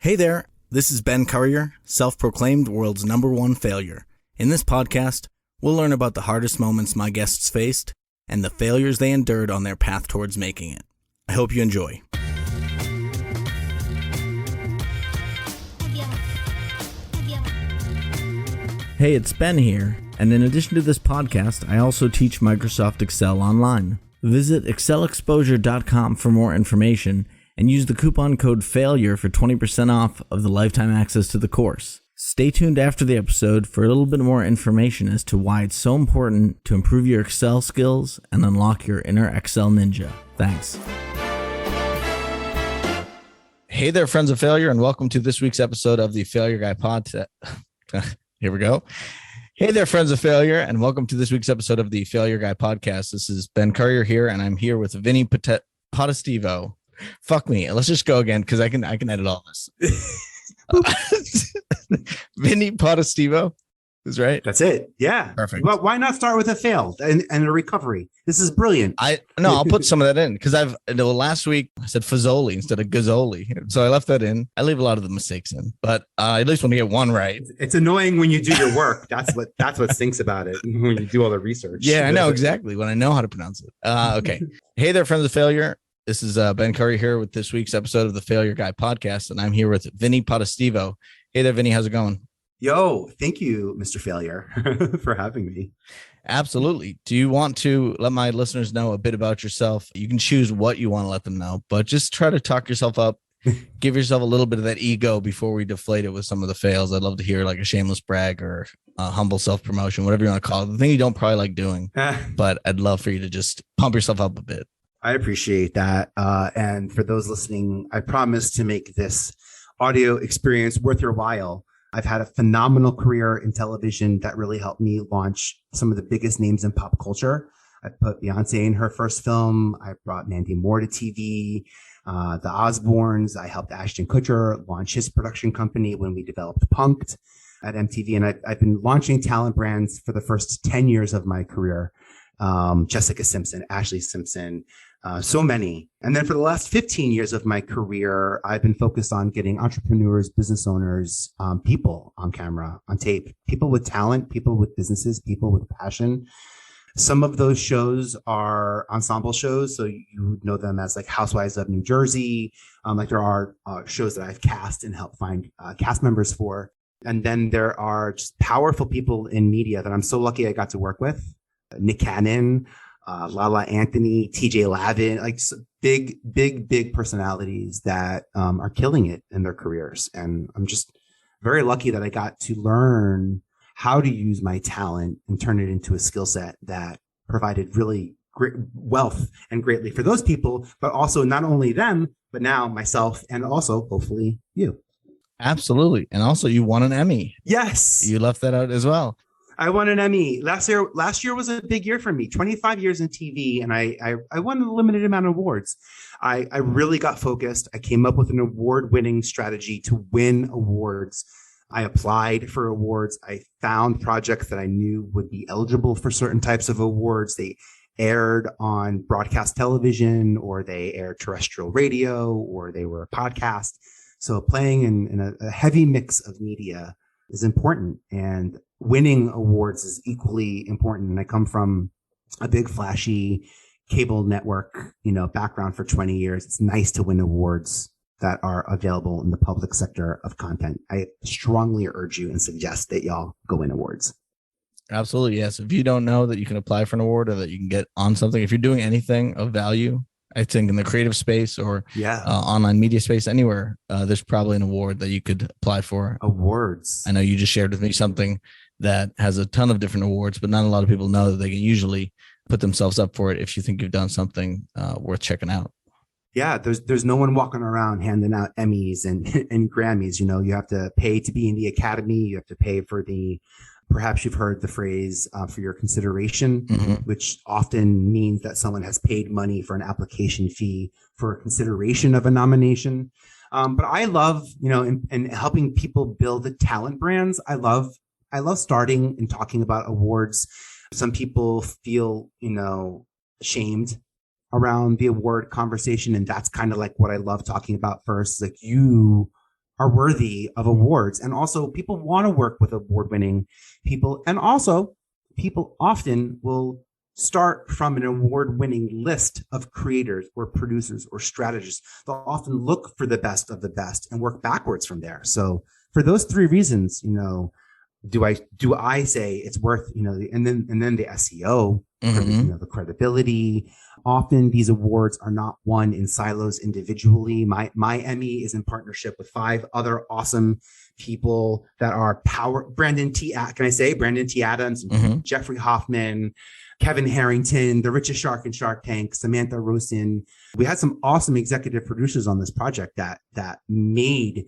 Hey there, this is Ben Currier, self-proclaimed world's #1 failure. In this podcast, we'll learn about the hardest moments my guests faced and the failures they endured on their path towards making it. I hope you enjoy. Hey, it's Ben here, and in addition to this podcast, I also teach Microsoft Excel online. Visit excelexposure.com for more information and use the coupon code FAILURE for 20% off of the lifetime access to the course. Stay tuned after the episode for a little bit more information as to why it's so important to improve your Excel skills and unlock your inner Excel ninja. Thanks. Hey there, friends of failure, and welcome to this week's episode of the Failure Guy Podcast. Here we go. Hey there, friends of failure, and welcome to this week's episode of the Failure Guy Podcast. This is Ben Currier here, and I'm here with Vinnie Potestivo. Fuck me. Let's just go again because I can edit all this. Vinnie Potestivo is right. That's it. Yeah. Perfect. But why not start with a fail and a recovery? This is brilliant. I'll put some of that in because last week I said Fazoli instead of Gazzoli. So I left that in. I leave a lot of the mistakes in, but I at least want to get one right. It's annoying when you do your work. That's what stinks about it when you do all the research. Yeah, I know exactly when I know how to pronounce it. Okay. Hey there, friends of failure. This is Ben Curry here with this week's episode of the Failure Guy Podcast, and I'm here with Vinnie Potestivo. Hey there, Vinnie. How's it going? Yo, thank you, Mr. Failure, for having me. Absolutely. Do you want to let my listeners know a bit about yourself? You can choose what you want to let them know, but just try to talk yourself up. Give yourself a little bit of that ego before we deflate it with some of the fails. I'd love to hear like a shameless brag or a humble self-promotion, whatever you want to call it. The thing you don't probably like doing, but I'd love for you to just pump yourself up a bit. I appreciate that. And for those listening, I promise to make this audio experience worth your while. I've had a phenomenal career in television that really helped me launch some of the biggest names in pop culture. I put Beyonce in her first film. I brought Mandy Moore to TV, the Osbournes. I helped Ashton Kutcher launch his production company when we developed Punk'd at MTV. And I've been launching talent brands for the first 10 years of my career. Jessica Simpson, Ashley Simpson, so many. And then for the last 15 years of my career, I've been focused on getting entrepreneurs, business owners, people on camera, on tape, people with talent, people with businesses, people with passion. Some of those shows are ensemble shows. So you know them as like Housewives of New Jersey. Like there are shows that I've cast and helped find cast members for. And then there are just powerful people in media that I'm so lucky I got to work with. Nick Cannon, Lala Anthony, TJ Lavin, like big personalities that are killing it in their careers. And I'm just very lucky that I got to learn how to use my talent and turn it into a skill set that provided really great wealth and greatly for those people, but also not only them, but now myself and also hopefully you. Absolutely. And also you won an Emmy. Yes. You left that out as well. I won an Emmy last year was a big year for me. 25 years in TV, and I won a limited amount of awards. I really got focused. I came up with an award-winning strategy to win awards. I applied for awards. I found projects that I knew would be eligible for certain types of awards. They aired on broadcast television, or they aired terrestrial radio, or they were a podcast. So playing in a heavy mix of media is important, and winning awards is equally important. And I come from a big flashy cable network, background for 20 years. It's nice to win awards that are available in the public sector of content. I strongly urge you and suggest that y'all go win awards. Absolutely. Yes. If you don't know that you can apply for an award or that you can get on something, if you're doing anything of value, I think in the creative space or online media space, anywhere, there's probably an award that you could apply for. Awards. I know you just shared with me something that has a ton of different awards, but not a lot of people know that they can usually put themselves up for it if you think you've done something worth checking out. Yeah, there's no one walking around handing out Emmys and Grammys. You have to pay to be in the Academy. You have to pay for perhaps you've heard the phrase for your consideration, which often means that someone has paid money for an application fee for consideration of a nomination. But I love, in helping people build the talent brands. I love starting and talking about awards. Some people feel, ashamed around the award conversation. And that's kind of like what I love talking about first. Like, you are worthy of awards. And also people want to work with award-winning people. And also people often will start from an award-winning list of creators or producers or strategists. They'll often look for the best of the best and work backwards from there. So for those three reasons, do I say it's worth, and then the SEO, the credibility. Often these awards are not won in silos individually. My Emmy is in partnership with 5 other awesome people that are Brandon T. Adams, Jeffrey Hoffman, Kevin Harrington, the richest shark in Shark Tank, Samantha Rosen. We had some awesome executive producers on this project that made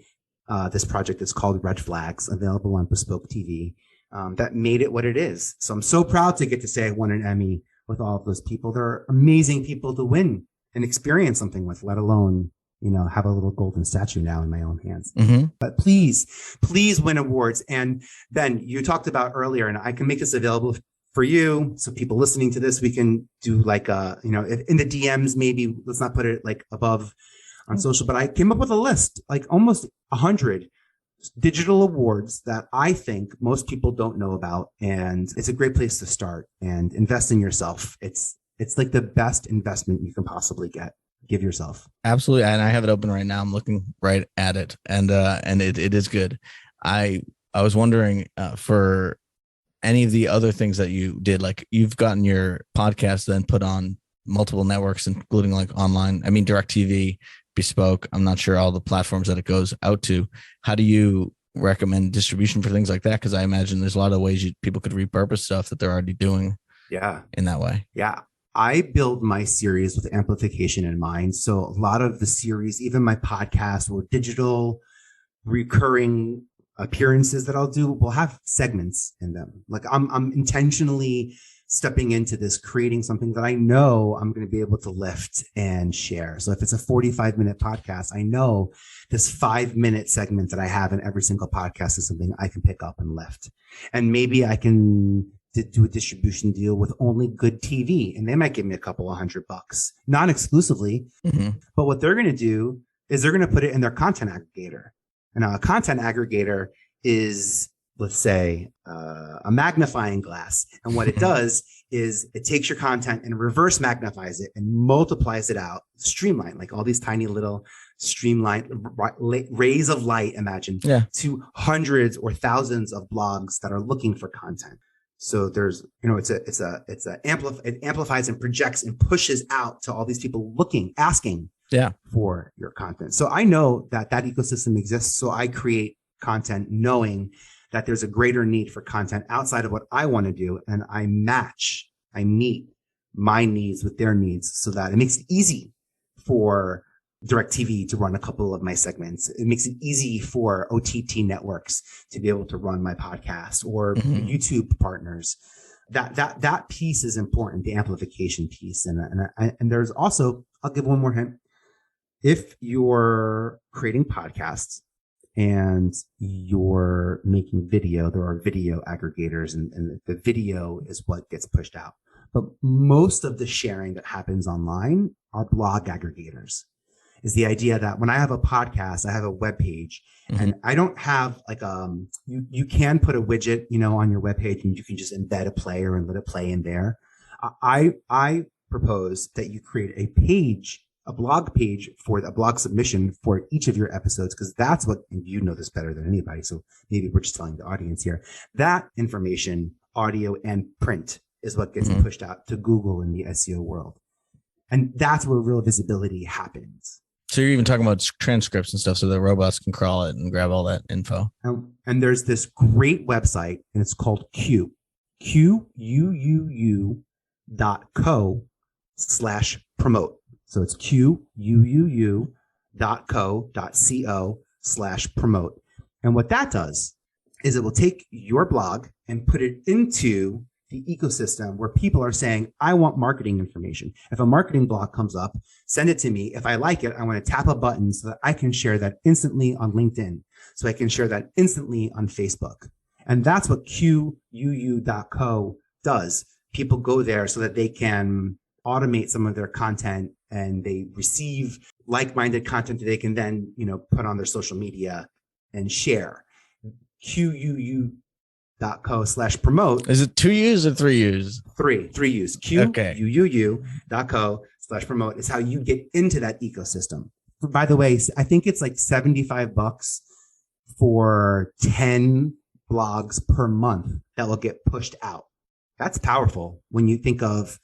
this project. It's called Red Flags, available on Bespoke TV, that made it what it is. So I'm so proud to get to say I won an Emmy with all of those people. They're amazing people to win and experience something with, let alone, have a little golden statue now in my own hands. But please win awards. And Ben, you talked about earlier, and I can make this available for you. So people listening to this, we can do like in the DMs, maybe let's not put it like above on social, but I came up with a list, like almost 100 digital awards that I think most people don't know about. And it's a great place to start and invest in yourself. It's like the best investment you can possibly give yourself. Absolutely. And I have it open right now. I'm looking right at it, and it is good. I was wondering for any of the other things that you did, like you've gotten your podcast then put on multiple networks, including like online, DirecTV, Bespoke. I'm not sure all the platforms that it goes out to. How do you recommend distribution for things like that? Because I imagine there's a lot of ways people could repurpose stuff that they're already doing. Yeah. In that way. Yeah. I build my series with amplification in mind. So a lot of the series, even my podcast or digital recurring appearances that I'll do, will have segments in them. Like I'm intentionally stepping into this, creating something that I know I'm going to be able to lift and share. So if it's a 45-minute podcast, I know this 5-minute segment that I have in every single podcast is something I can pick up and lift. And maybe I can do a distribution deal with Only Good TV, and they might give me a couple of $100, not exclusively. But what they're going to do is they're going to put it in their content aggregator. And a content aggregator is, let's say, a magnifying glass. And what it does is it takes your content and reverse magnifies it and multiplies it out, streamlined, like all these tiny little streamlined rays of light, imagine, to hundreds or thousands of blogs that are looking for content. So there's, it amplifies and projects and pushes out to all these people asking for your content. So I know that ecosystem exists. So I create content knowing that there's a greater need for content outside of what I want to do. And I meet my needs with their needs so that it makes it easy for DirecTV to run a couple of my segments. It makes it easy for OTT networks to be able to run my podcast, or YouTube partners. That piece is important, the amplification piece. And there's also, I'll give one more hint. If you're creating podcasts and you're making video, there are video aggregators, and the video is what gets pushed out. But most of the sharing that happens online are blog aggregators. Is the idea that when I have a podcast, I have a web page, and I don't have like you can put a widget, on your web page, and you can just embed a player and let it play in there. I propose that you create a blog page for a blog submission for each of your episodes, because that's what, and you know this better than anybody, so maybe we're just telling the audience here, that information, audio and print, is what gets pushed out to Google in the SEO world. And that's where real visibility happens. So you're even talking about transcripts and stuff so the robots can crawl it and grab all that info. And there's this great website, and it's called QUUU.co/promote. So it's QUUU.co.co/promote. And what that does is it will take your blog and put it into the ecosystem where people are saying, I want marketing information. If a marketing blog comes up, send it to me. If I like it, I want to tap a button so that I can share that instantly on LinkedIn. So I can share that instantly on Facebook. And that's what QUUU.co does. People go there so that they can automate some of their content, and they receive like-minded content that they can then, put on their social media and share. QUU.co/promote. Is it 2 years or 3 years? Three U's. QUU.co/promote is how you get into that ecosystem. By the way, I think it's like $75 for 10 blogs per month that will get pushed out. That's powerful when you think of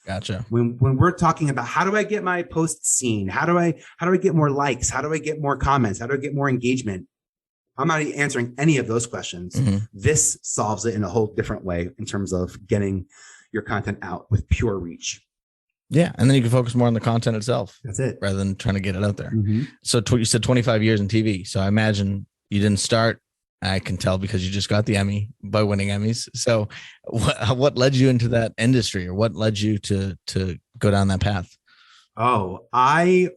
when we're talking about how do I get my posts seen? How do I get more likes? How do I get more comments? How do I get more engagement? I'm not answering any of those questions. This solves it in a whole different way in terms of getting your content out with pure reach. Yeah. And then you can focus more on the content itself. That's it. Rather than trying to get it out there. So you said 25 years in TV. So I imagine you didn't start, I can tell because you just got the Emmy by winning Emmys. So what led you into that industry, or what led you to go down that path? Oh, I'm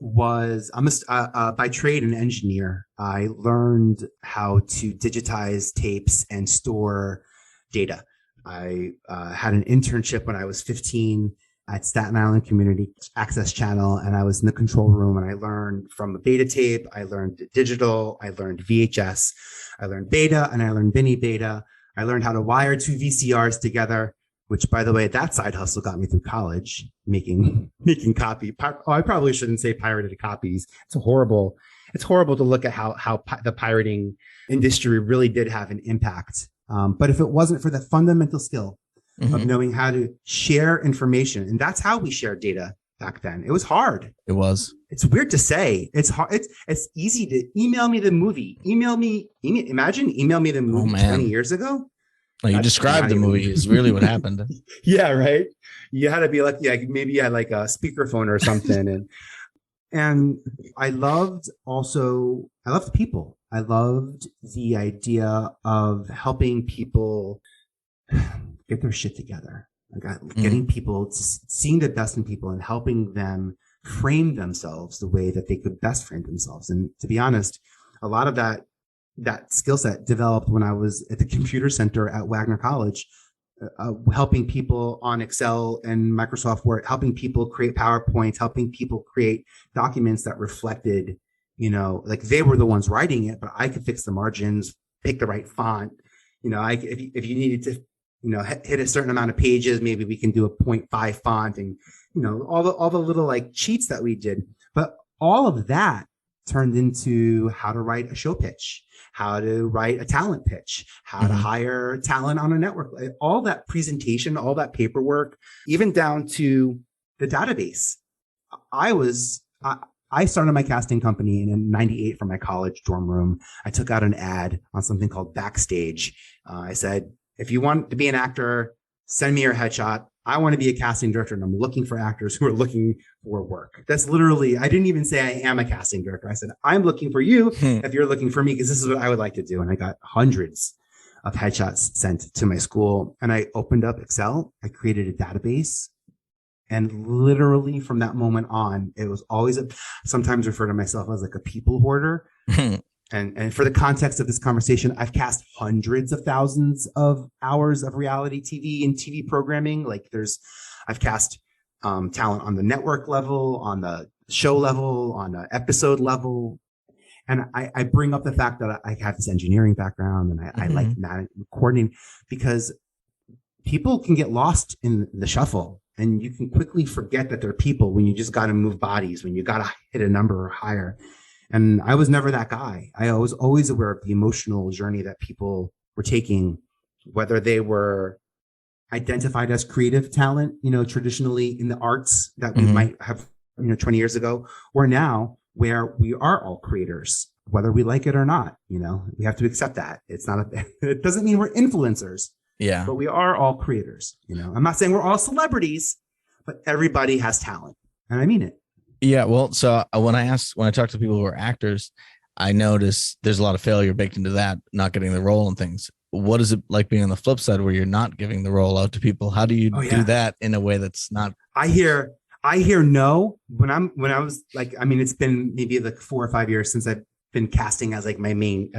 by trade an engineer. I learned how to digitize tapes and store data. I had an internship when I was 15 at Staten Island Community Access Channel, and I was in the control room, and I learned from a beta tape, I learned digital, I learned VHS, I learned beta, and I learned Vinnie beta. I learned how to wire two VCRs together, which, by the way, that side hustle got me through college, making copy. I probably shouldn't say pirated copies. It's horrible to look at how the pirating industry really did have an impact. But if it wasn't for the fundamental skill of knowing how to share information, and that's how we shared data back then. It was hard. It was. It's weird to say. It's hard. It's easy to email me the movie. Email me the movie 20 years ago. Well, you described the movie is really what happened. Yeah, right. You had to be like, maybe you had like a speakerphone or something. and I loved people. I loved the idea of helping people get their shit together. Getting people to seeing the best in people and helping them frame themselves the way that they could best frame themselves. And to be honest, a lot of that skill set developed when I was at the computer center at Wagner College, helping people on Excel and Microsoft Word, helping people create PowerPoints, helping people create documents that reflected, like they were the ones writing it, but I could fix the margins, pick the right font. If you needed to, hit a certain amount of pages, maybe we can do a 0.5 font, and, all the little like cheats that we did. But all of that turned into how to write a show pitch, how to write a talent pitch, how to hire talent on a network, all that presentation, all that paperwork, even down to the database. I started my casting company in '98 from my college dorm room. I took out an ad on something called Backstage. I said, if you want to be an actor, send me your headshot. I want to be a casting director, and I'm looking for actors who are looking for work. That's literally, I didn't even say I am a casting director. I said, I'm looking for you if you're looking for me, because this is what I would like to do. And I got hundreds of headshots sent to my school, and I opened up Excel. I created a database. And literally from that moment on, it was always sometimes refer to myself as like a people hoarder. And for the context of this conversation, I've cast hundreds of thousands of hours of reality TV and TV programming. I've cast talent on the network level, on the show level, on the episode level. And I bring up the fact that I have this engineering background, and I like coordinating, because people can get lost in the shuffle, and you can quickly forget that they're people when you just got to move bodies, when you got to hit a number or higher. And I was never that guy. I was always aware of the emotional journey that people were taking, whether they were identified as creative talent, traditionally in the arts that we might have, 20 years ago, or now where we are all creators, whether we like it or not. We have to accept that. It doesn't mean we're influencers. Yeah. But we are all creators. I'm not saying we're all celebrities, but everybody has talent. And I mean it. Yeah, well, so when I talk to people who are actors, I notice there's a lot of failure baked into that, not getting the role and things. What is it like being on the flip side where you're not giving the role out to people? How do you do that in a way that's not? I hear no when I was like, it's been maybe like 4 or 5 years since I've been casting as like my main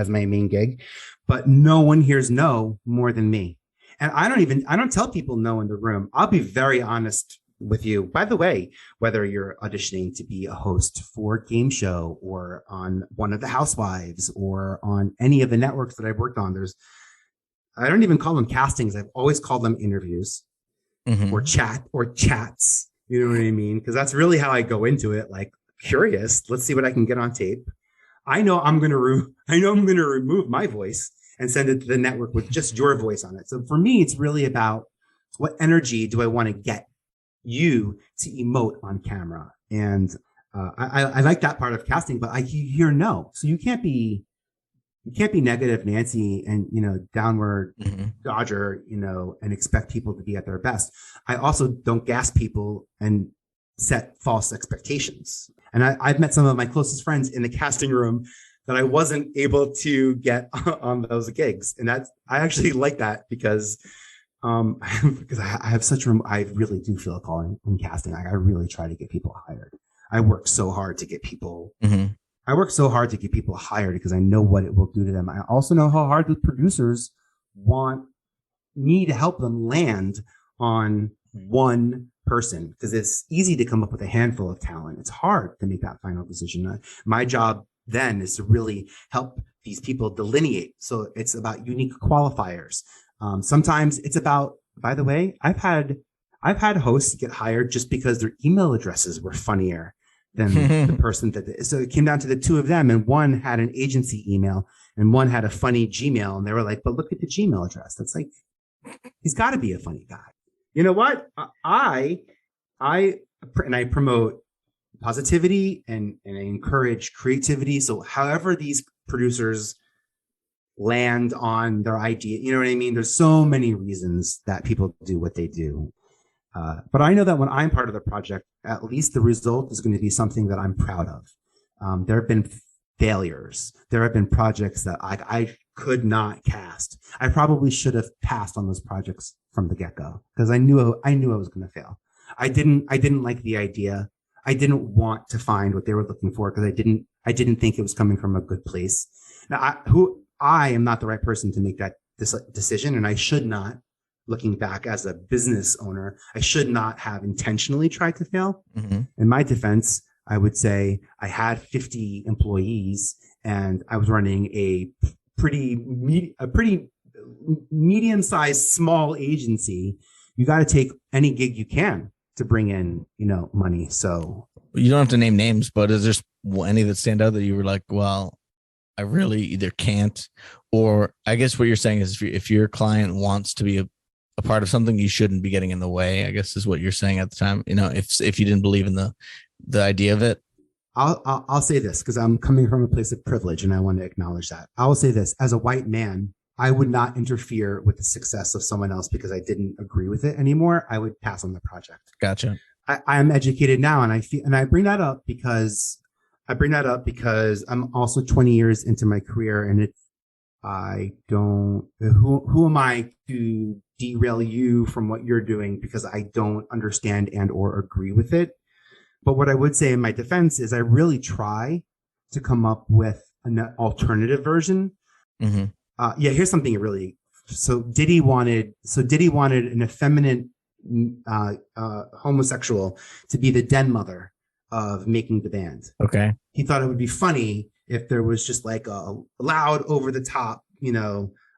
gig, but no one hears no more than me. And I don't tell people no in the room. I'll be very honest with you. By the way, whether you're auditioning to be a host for a game show or on one of the Housewives or on any of the networks that I've worked on, I don't even call them castings. I've always called them interviews or chats. You know what I mean? Because that's really how I go into it. Like, curious, let's see what I can get on tape. I know I'm going to remove my voice and send it to the network with just your voice on it. So for me, it's really about what energy do I want to get you to emote on camera. And I like that part of casting, but I hear no. So you can't be negative Nancy and, downward Dodger, and expect people to be at their best. I also don't gas people and set false expectations. And I've met some of my closest friends in the casting room that I wasn't able to get on those gigs. And I actually like that because I have I really do feel a calling in casting. I really try to get people hired. I work so hard to get people hired because I know what it will do to them. I also know how hard the producers want me to help them land on one person, because it's easy to come up with a handful of talent. It's hard to make that final decision. My job then is to really help these people delineate. So it's about unique qualifiers. Sometimes it's about, by the way, I've had hosts get hired just because their email addresses were funnier than the person so it came down to the two of them, and one had an agency email and one had a funny Gmail, and they were like, but look at the Gmail address. That's like, he's got to be a funny guy. You know what? I promote positivity and I encourage creativity. So however these producers land on their idea, you know what I mean? There's so many reasons that people do what they do. But I know that when I'm part of the project, at least the result is going to be something that I'm proud of. There have been failures. There have been projects that I could not cast. I probably should have passed on those projects from the get-go because I knew I was going to fail. I didn't like the idea. I didn't want to find what they were looking for because I didn't think it was coming from a good place. Now, I am not the right person to make that decision, and I should not. Looking back as a business owner, I should not have intentionally tried to fail. In my defense, I would say I had 50 employees and I was running a pretty medium-sized small agency. You got to take any gig you can to bring in, money. So you don't have to name names, but is there any that stand out that you were like, well, I really either can't, or I guess what you're saying is if your client wants to be a part of something, you shouldn't be getting in the way, I guess is what you're saying at the time. If you didn't believe in the idea of it. I'll say this because I'm coming from a place of privilege and I want to acknowledge that. I will say this: as a white man, I would not interfere with the success of someone else because I didn't agree with it anymore. I would pass on the project. Gotcha. I am educated now, and I bring that up because I'm also 20 years into my career, and who am I to derail you from what you're doing because I don't understand and or agree with it. But what I would say in my defense is I really try to come up with an alternative version. Here's something really. So Diddy wanted an effeminate homosexual to be the den mother of Making the Band. Okay. He thought it would be funny if there was just like a loud, over the top,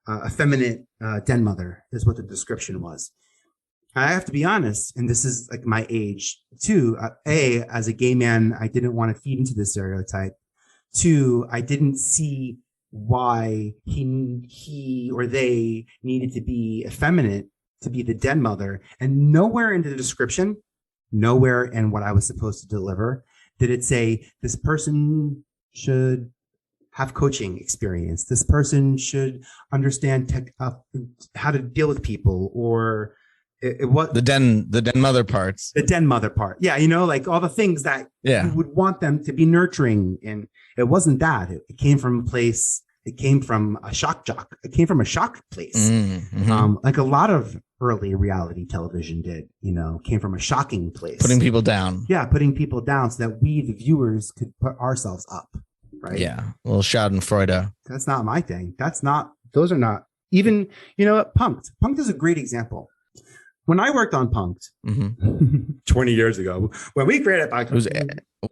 effeminate den mother is what the description was. I have to be honest, and this is like my age too. As a gay man, I didn't want to feed into this stereotype. Two, I didn't see why he or they needed to be effeminate to be the den mother. And nowhere in the description, nowhere in what I was supposed to deliver, did it say this person should have coaching experience. This person should understand how to deal with people, or what the den mother parts. The den mother part. Yeah. Like all the things that you would want them to be nurturing. And it wasn't that. It came from a place. It came from a shock jock. It came from a shock place. Like a lot of early reality television did, came from a shocking place. Putting people down. Yeah. Putting people down so that we, the viewers, could put ourselves up. Right. Yeah. A little Schadenfreude. That's not my thing. Those are not even, Punk'd. Punk'd is a great example. when I worked on Punk'd 20 years ago, when we created Punk'd, It was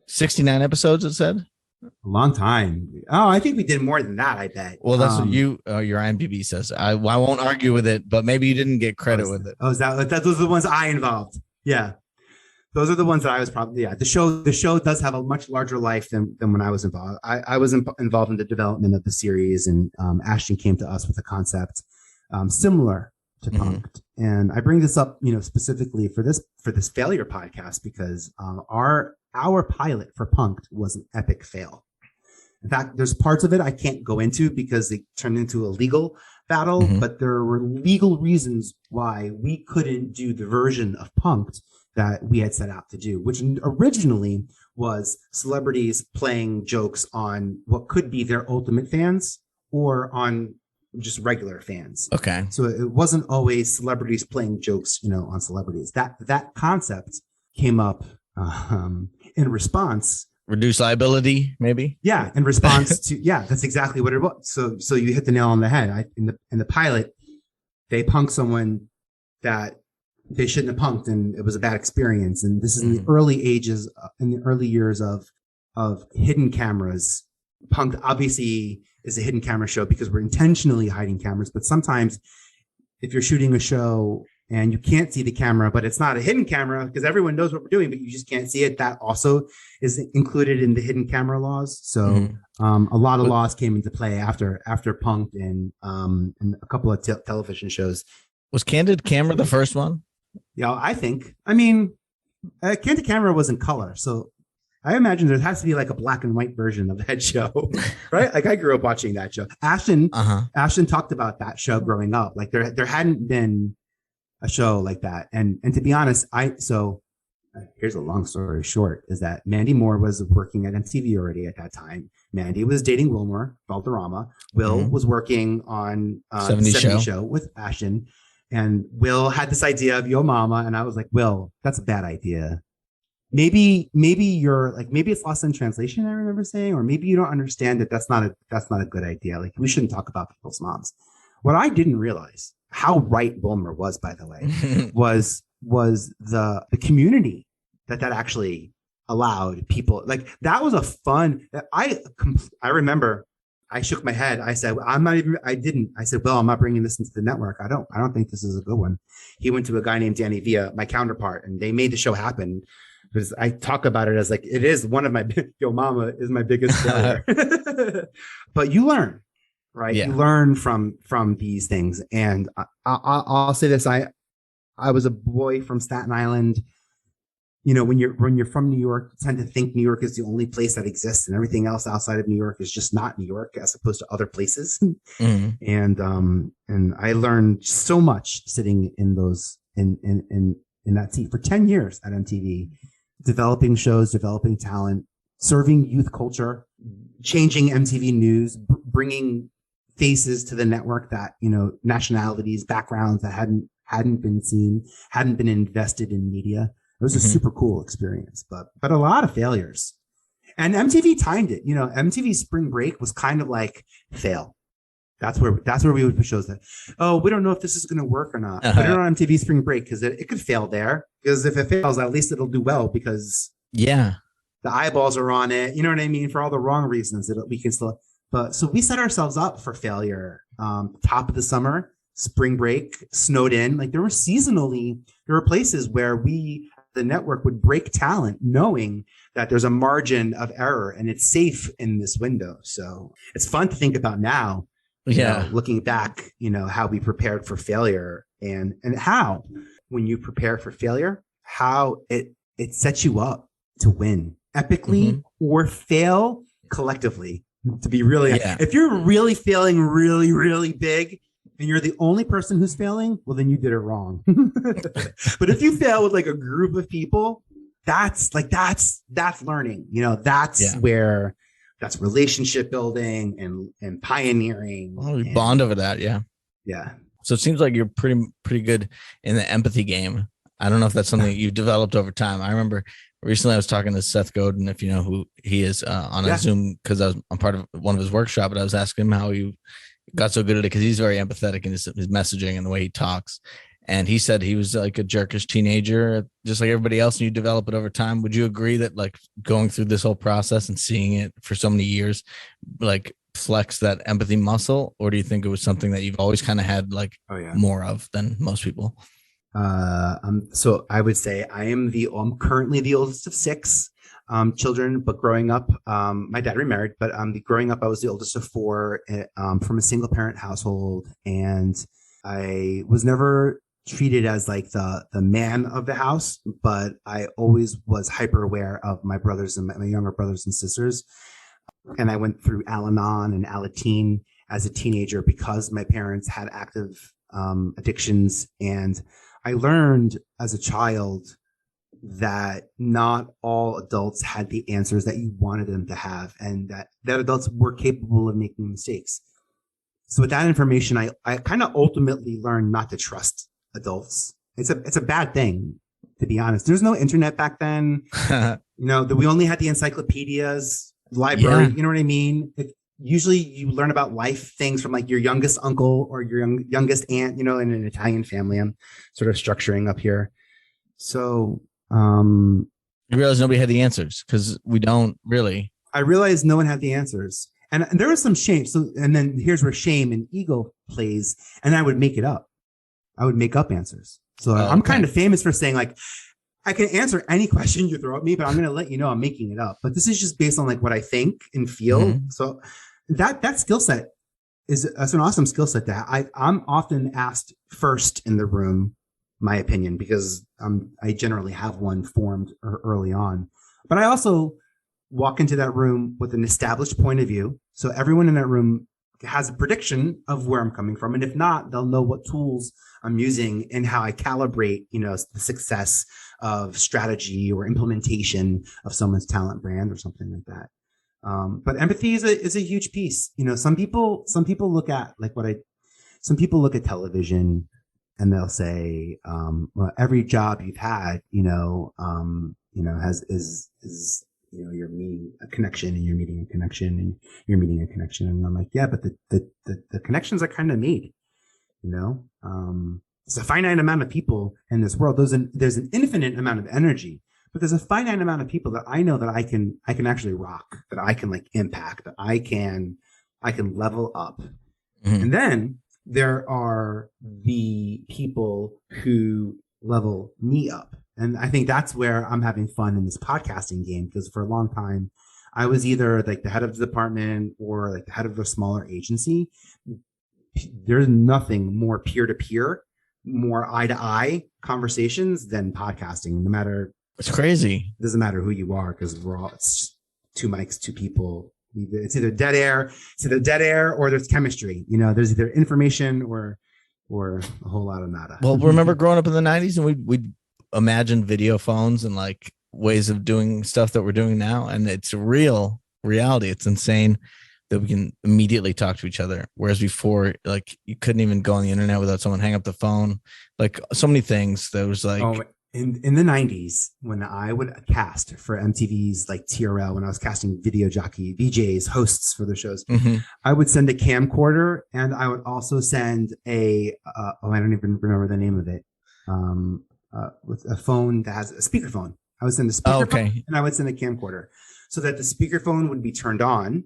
69 episodes, it said? a long time. Oh, I think we did more than that, I bet. Well, that's what your IMDb says. I won't argue with it, but maybe you didn't get credit with it. Oh, is that those are the ones I involved? Yeah. Those are the ones that I was probably, the show does have a much larger life than when I was involved. I was involved in the development of the series, and Ashton came to us with a concept similar to Punk'd. And I bring this up, specifically for this failure podcast because our pilot for Punk'd was an epic fail. In fact, there's parts of it I can't go into because they turned into a legal battle, but there were legal reasons why we couldn't do the version of Punk'd that we had set out to do, which originally was celebrities playing jokes on what could be their ultimate fans or on just regular fans. Okay. So it wasn't always celebrities playing jokes, on celebrities. That concept came up in response. Reduce liability, maybe? Yeah, in response to, that's exactly what it was. So you hit the nail on the head. In the pilot, they punked someone that they shouldn't have punked, and it was a bad experience. And this is in the early years of hidden cameras. Punk'd obviously is a hidden camera show because we're intentionally hiding cameras. But sometimes if you're shooting a show and you can't see the camera, but it's not a hidden camera because everyone knows what we're doing, but you just can't see it, that also is included in the hidden camera laws. So a lot of laws came into play after Punk'd and a couple of television shows. Was Candid Camera the first one? Yeah, I think. I mean, Candid Camera was in color, so I imagine there has to be like a black and white version of that show, right? Like I grew up watching that show. Ashton talked about that show growing up. Like there hadn't been a show like that, and to be honest, here's a long story short: is that Mandy Moore was working at MTV already at that time. Mandy was dating Wilmer Valderrama. Will was working on 70 show with Ashton. And Will had this idea of Yo Mama, and I was like, Will, that's a bad idea. Maybe it's lost in translation, I remember saying, or maybe you don't understand that that's not a good idea. Like we shouldn't talk about people's moms. What I didn't realize, how right Wilmer was, by the way, was the community that actually allowed people. Like that was a fun. I remember. I shook my head. I said, I said, well, I'm not bringing this into the network. I don't think this is a good one. He went to a guy named Danny Villa, my counterpart, and they made the show happen. Because I talk about it as like, it is one of my, Yo Mama is my biggest failure. But you learn, right? Yeah. You learn from these things. And I'll say this. I was a boy from Staten Island. When you're from New York, you tend to think New York is the only place that exists, and everything else outside of New York is just not New York, as opposed to other places. And I learned so much sitting in those in that seat for 10 years at MTV, developing shows, developing talent, serving youth culture, changing MTV News, bringing faces to the network that nationalities, backgrounds that hadn't been seen, hadn't been invested in media. It was a super cool experience, but a lot of failures. And MTV timed it. MTV Spring Break was kind of like fail. That's where we would put shows that, we don't know if this is going to work or not. Put it on MTV Spring Break because it could fail there. Because if it fails, at least it'll do well because the eyeballs are on it. You know what I mean? For all the wrong reasons, we can still. But so we set ourselves up for failure. Top of the summer, Spring Break, snowed in. Like there were places where the network would break talent knowing that there's a margin of error and it's safe in this window. So it's fun to think about now, looking back, how we prepared for failure and how when you prepare for failure, how it sets you up to win epically or fail collectively. To be really, if you're really failing really, really big, and you're the only person who's failing, well, then you did it wrong. But if you fail with like a group of people, that's learning, where that's relationship building and pioneering. Well, we bond over that. Yeah. Yeah. So it seems like you're pretty good in the empathy game. I don't know if that's something you've developed over time. I remember recently I was talking to Seth Godin, if you know who he is, on a Zoom, because I'm part of one of his workshops, and I was asking him how he got so good at it because he's very empathetic in his messaging and the way he talks. And he said he was like a jerkish teenager, just like everybody else, and you develop it over time. Would you agree that like going through this whole process and seeing it for so many years, like flex that empathy muscle? Or do you think it was something that you've always kind of had like more of than most people? So I would say I'm currently the oldest of six children, but growing up, my dad remarried, but growing up, I was the oldest of four from a single parent household. And I was never treated as like the man of the house, but I always was hyper aware of my brothers and my younger brothers and sisters. And I went through Al-Anon and Alateen as a teenager because my parents had active addictions. And I learned as a child that not all adults had the answers that you wanted them to have, and that adults were capable of making mistakes. So with that information, I kind of ultimately learned not to trust adults. It's a bad thing, to be honest. There's no internet back then. We only had the encyclopedias, library. You know what I mean? Usually you learn about life things from like your youngest uncle or your youngest aunt, in an Italian family. I'm sort of structuring up here. So you realize nobody had the answers because we don't really. I realized no one had the answers. And there was some shame. So, and then here's where shame and ego plays. And I would make it up. I would make up answers. So I'm kind of famous for saying like, I can answer any question you throw at me, but I'm going to let you know I'm making it up. But this is just based on like what I think and feel. Mm-hmm. So that skill set that's an awesome skill set to have. I'm often asked first in the room my opinion because I generally have one formed early on. But I also walk into that room with an established point of view. So everyone in that room has a prediction of where I'm coming from. And if not, they'll know what tools I'm using and how I calibrate, the success of strategy or implementation of someone's talent brand or something like that. But empathy is a huge piece. Some people look at some people look at television and they'll say, well, every job you've had, is you're meeting a connection and you're meeting a connection and you're meeting a connection. And I'm like, yeah, but the connections are kind of made, it's a finite amount of people in this world. There's an infinite amount of energy, but there's a finite amount of people that I know that I can actually rock, that I can like impact, that I can level up. Mm-hmm. And then there are the people who level me up. And I think that's where I'm having fun in this podcasting game, because for a long time, I was either like the head of the department or like the head of a smaller agency. There's nothing more peer-to-peer, more eye-to-eye conversations than podcasting. No matter, it's crazy. It doesn't matter who you are, because it's two mics, two people. It's either dead air, or there's chemistry. There's either information or a whole lot of nada. Well, remember growing up in the 90s and we'd imagine video phones and like ways of doing stuff that we're doing now, and it's real reality. It's insane that we can immediately talk to each other, whereas before, like, you couldn't even go on the internet without someone hang up the phone. Like, so many things that was like in the 90s, when I would cast for MTV's like TRL, when I was casting video jockey VJs, hosts for the shows, mm-hmm. I would send a camcorder, and I would also send I don't even remember the name of it, with a phone that has a speakerphone. I would send a speakerphone, and I would send a camcorder, so that the speakerphone would be turned on,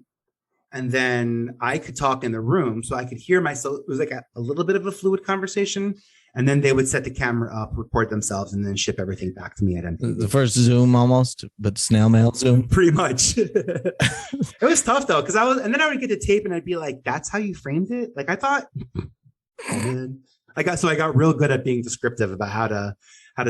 and then I could talk in the room, so I could hear myself. It was like a little bit of a fluid conversation, and then they would set the camera up, record themselves, and then ship everything back to me at MTV. The first Zoom almost, but snail mail Zoom. Pretty much. It was tough though, because and then I would get the tape and I'd be like, "That's how you framed it?" Like I thought. I got real good at being descriptive about how to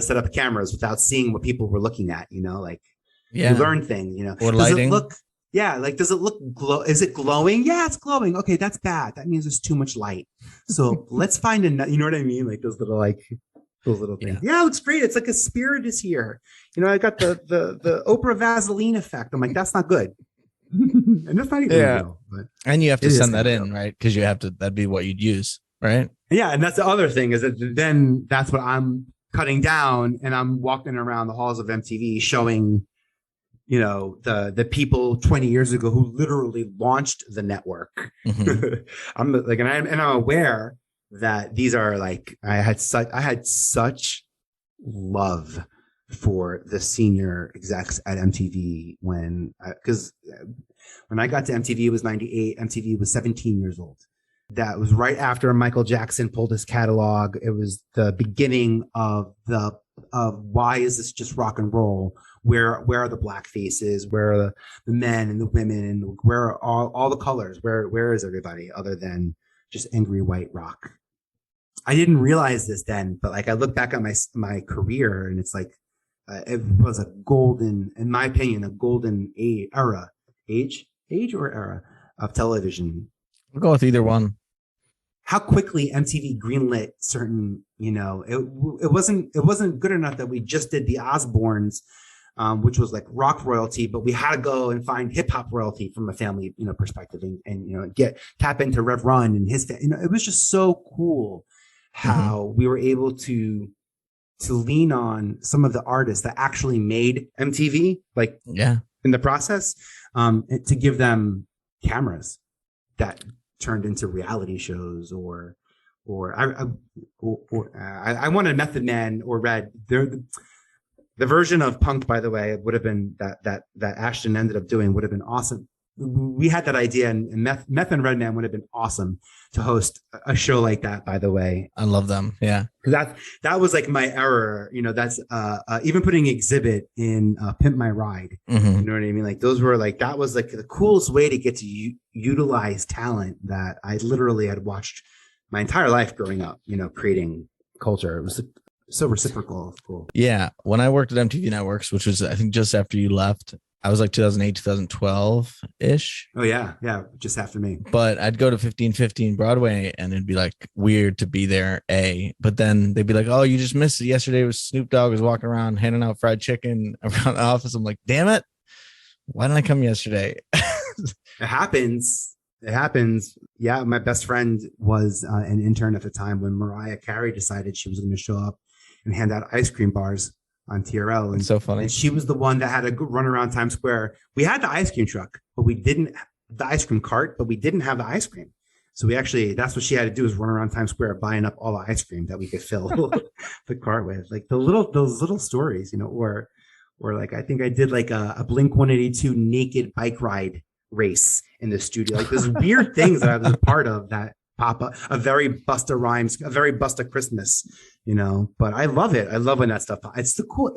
set up cameras without seeing what people were looking at. You learn things. Or lighting. Does it look glow? Is it glowing? Yeah, it's glowing. Okay, that's bad. That means there's too much light. So let's find you know what I mean? Like those little things. Yeah, it looks great. It's like a spirit is here. I got the Oprah Vaseline effect. I'm like, that's not good. And that's not even real. But and you have to send that in, right? Because that'd be what you'd use, right? Yeah, and that's the other thing, is that then that's what I'm cutting down, and I'm walking around the halls of MTV showing, the people 20 years ago who literally launched the network. Mm-hmm. I'm aware that these are like, I had such love for the senior execs at MTV because when I got to MTV, it was 98. MTV was 17 years old. That was right after Michael Jackson pulled his catalog. It was the beginning of why is this just rock and roll? Where are the black faces? Where are the men and the women? And where are all the colors? Where is everybody other than just angry white rock? I didn't realize this then, but like I look back at my career and it's like it was a golden, in my opinion, a golden era of television. We'll go with either one. How quickly MTV greenlit certain, it wasn't good enough that we just did the Osbournes, which was like rock royalty, but we had to go and find hip hop royalty from a family, perspective and tap into Rev Run and his, it was just so cool how we were able to lean on some of the artists that actually made MTV, in the process, to give them cameras that turned into reality shows or I wanted Method Man or Red. The version of Punk'd, by the way, would have been that Ashton ended up doing would have been awesome. We had that idea, and Meth and Redman would have been awesome to host a show like that, by the way. I love them. Yeah. Because that was like my error. That's even putting Exhibit in Pimp My Ride. Mm-hmm. You know what I mean? Like those were like, that was like the coolest way to get to utilize talent that I literally had watched my entire life growing up, creating culture. It was so reciprocal. Cool. Yeah. When I worked at MTV Networks, which was, I think, just after you left, I was like 2008, 2012 ish. Oh yeah. Yeah. Just after me. But I'd go to 1515 Broadway and it'd be like weird to be there. But then they'd be like, oh, you just missed it. Yesterday was Snoop Dogg was walking around handing out fried chicken around the office. I'm like, damn it. Why didn't I come yesterday? It happens. Yeah. My best friend was an intern at the time when Mariah Carey decided she was going to show up and hand out ice cream bars on TRL. And it's so funny. And she was the one that had to run around Times Square. We had the ice cream truck, but we didn't the ice cream cart, but we didn't have the ice cream. So that's what she had to do, is run around Times Square buying up all the ice cream that we could fill the cart with. Like those little stories, or like, I think I did like a Blink 182 naked bike ride race in the studio. Like those weird things that I was a part of that pop up, a very Busta Rhymes, a very Busta Christmas, but I love it. I love when that stuff, it's the cool.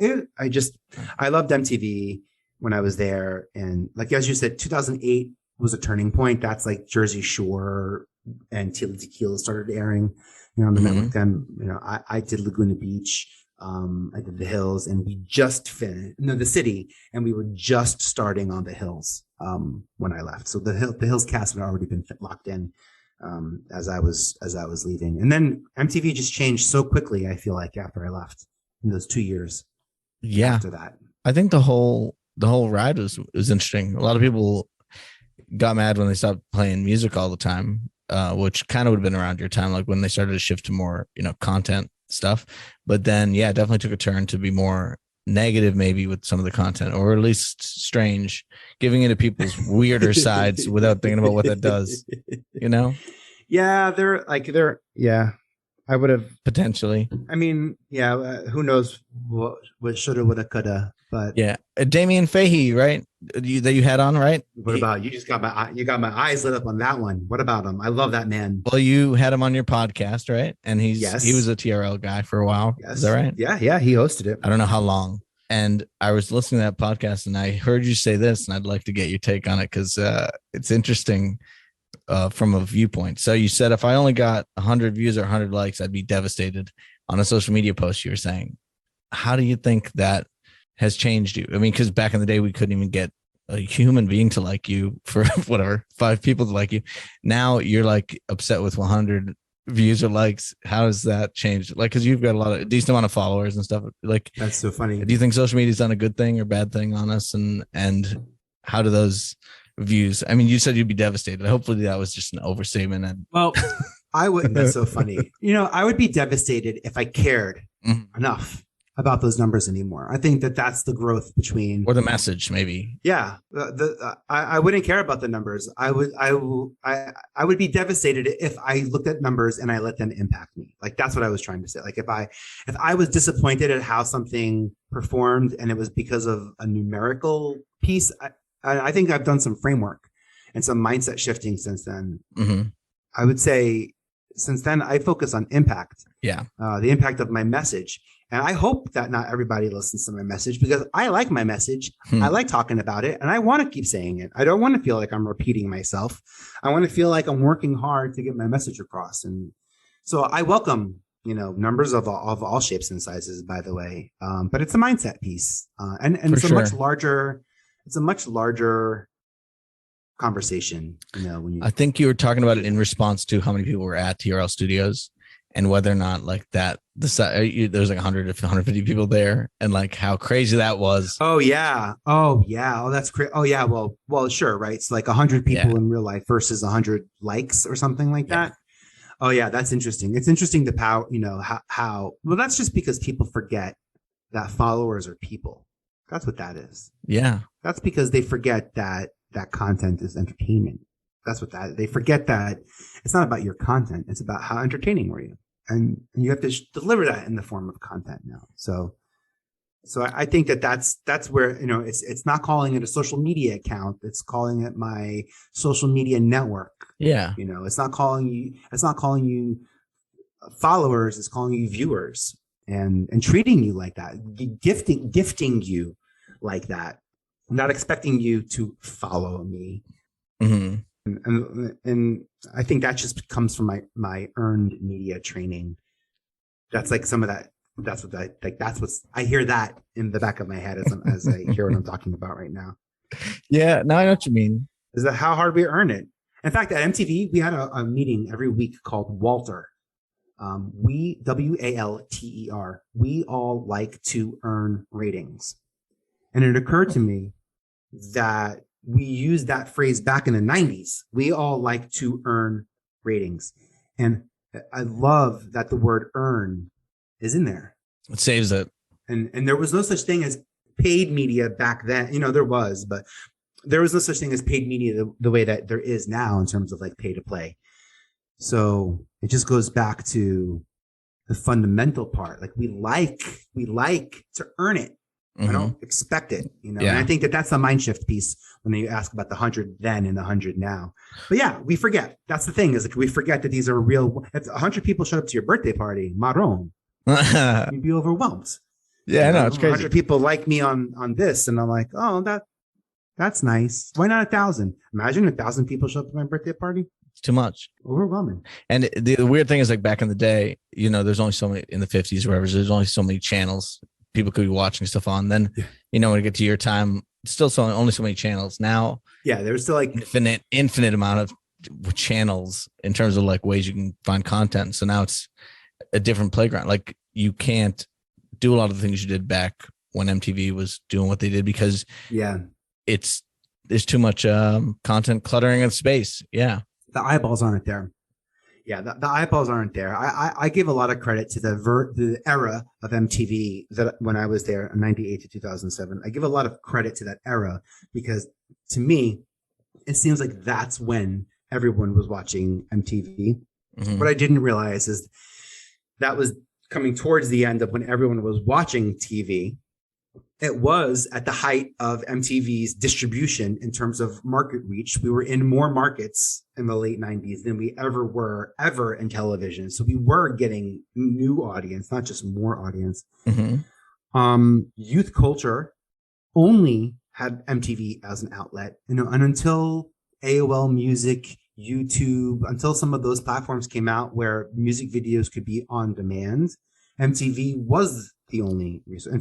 I loved MTV when I was there. And like, as you said, 2008 was a turning point. That's like Jersey Shore and Tila Tequila started airing, on the network. Then, I did Laguna Beach. I did The Hills, and we just finished the City, and we were just starting on The Hills when I left. So the Hills cast had already been locked in as I was leaving. And then MTV just changed so quickly, I feel like, after I left in those 2 years. Yeah. After that, I think the whole ride was interesting. A lot of people got mad when they stopped playing music all the time, which kind of would have been around your time, like when they started to shift to more, content stuff. But then, yeah, it definitely took a turn to be more negative, maybe, with some of the content, or at least strange, giving into people's weirder sides without thinking about what that does, Yeah, yeah, I would have potentially. I mean, yeah, who knows what shoulda, woulda, coulda, but yeah, Damien Fahey, right? That you had on, right? What about you? Just got my eyes lit up on that one. What about him? I love that man. Well, you had him on your podcast, right? And he was a TRL guy for a while. Yes. Is that right? Yeah, he hosted it. I don't know how long. And I was listening to that podcast and I heard you say this, and I'd like to get your take on it because it's interesting from a viewpoint. So you said, if I only got 100 views or 100 likes, I'd be devastated on a social media post. You were saying, how do you think that has changed you? I mean, because back in the day, we couldn't even get a human being to like you for whatever, 5 people to like you. Now you're like upset with 100 views or likes. How has that changed? Like, because you've got a decent amount of followers and stuff. Like, that's so funny. Do you think social media's done a good thing or bad thing on us? And how do those views? I mean, you said you'd be devastated. Hopefully that was just an overstatement. And well, I wouldn't. That's so funny. I would be devastated if I cared enough about those numbers anymore. I think that that's the growth between, or the message, maybe. Yeah, I wouldn't care about the numbers. I would be devastated if I looked at numbers and I let them impact me. Like that's what I was trying to say. Like if I was disappointed at how something performed and it was because of a numerical piece, I think I've done some framework and some mindset shifting since then. Mm-hmm. I would say since then I focus on impact. Yeah, the impact of my message. And I hope that not everybody listens to my message because I like my message. I like talking about it and I want to keep saying it. I don't want to feel like I'm repeating myself. I want to feel like I'm working hard to get my message across. And so I welcome, numbers of all shapes and sizes, by the way. But it's a mindset piece. And it's a much larger conversation, when you, I think you were talking about it in response to how many people were at TRL Studios and whether or not like that, there's like 100 to 150 people there and like how crazy that was. Oh yeah. Oh, that's crazy. Oh yeah. Well, sure. Right. It's like 100 people in real life versus 100 likes or something like that. Oh yeah. That's interesting. It's interesting the power, how, well, that's just because people forget that followers are people. That's what that is. Yeah. That's because they forget that content is entertainment. That's what they forget that it's not about your content. It's about how entertaining were you. And you have to deliver that in the form of content now. So I think that's where, it's not calling it a social media account. It's calling it my social media network. Yeah. It's not calling you followers. It's calling you viewers and treating you like that, gifting you like that. I'm not expecting you to follow me. Mm-hmm. And I think that just comes from my earned media training. That's like some of that. That's what's I hear that in the back of my head as I hear what I'm talking about right now. Yeah, now I know what you mean. Is that how hard we earn it? In fact, at MTV, we had a meeting every week called Walter. WALTER. We all like to earn ratings. And it occurred to me that we used that phrase back in the 90s. We all like to earn ratings. And I love that the word earn is in there. It saves it. And there was no such thing as paid media back then. There was, but there was no such thing as paid media the way that there is now in terms of like pay to play. So it just goes back to the fundamental part. Like we like to earn it. Mm-hmm. I don't expect it, And I think that's the mind shift piece when you ask about the 100 then and the 100 now. But yeah, we forget. That's the thing is like we forget that these are real. If 100 people showed up to your birthday party, marron, you'd be overwhelmed. Yeah, I know it's crazy. 100 people like me on this, and I'm like, oh, that's nice. Why not 1,000? Imagine 1,000 people show up to my birthday party. It's too much. Overwhelming. And the weird thing is like back in the day, there's only so many in the 50s, wherever. There's only so many channels people could be watching stuff on. Then, when you get to your time, still only so many channels. Now, there's still like infinite amount of channels in terms of like ways you can find content. So now it's a different playground. Like you can't do a lot of the things you did back when MTV was doing what they did because there's too much content cluttering in space. Yeah. The eyeballs aren't there. Yeah, the eyeballs aren't there. I give a lot of credit to the era of MTV that when I was there in 98 to 2007. I give a lot of credit to that era because to me, it seems like that's when everyone was watching MTV. Mm-hmm. What I didn't realize is that was coming towards the end of when everyone was watching TV. It was at the height of MTV's distribution in terms of market reach. We were in more markets in the late 90s than we ever were in television. So we were getting new audience, not just more audience. Mm-hmm. Youth culture only had MTV as an outlet, and until AOL Music, YouTube, until some of those platforms came out where music videos could be on demand, MTV was the only resource.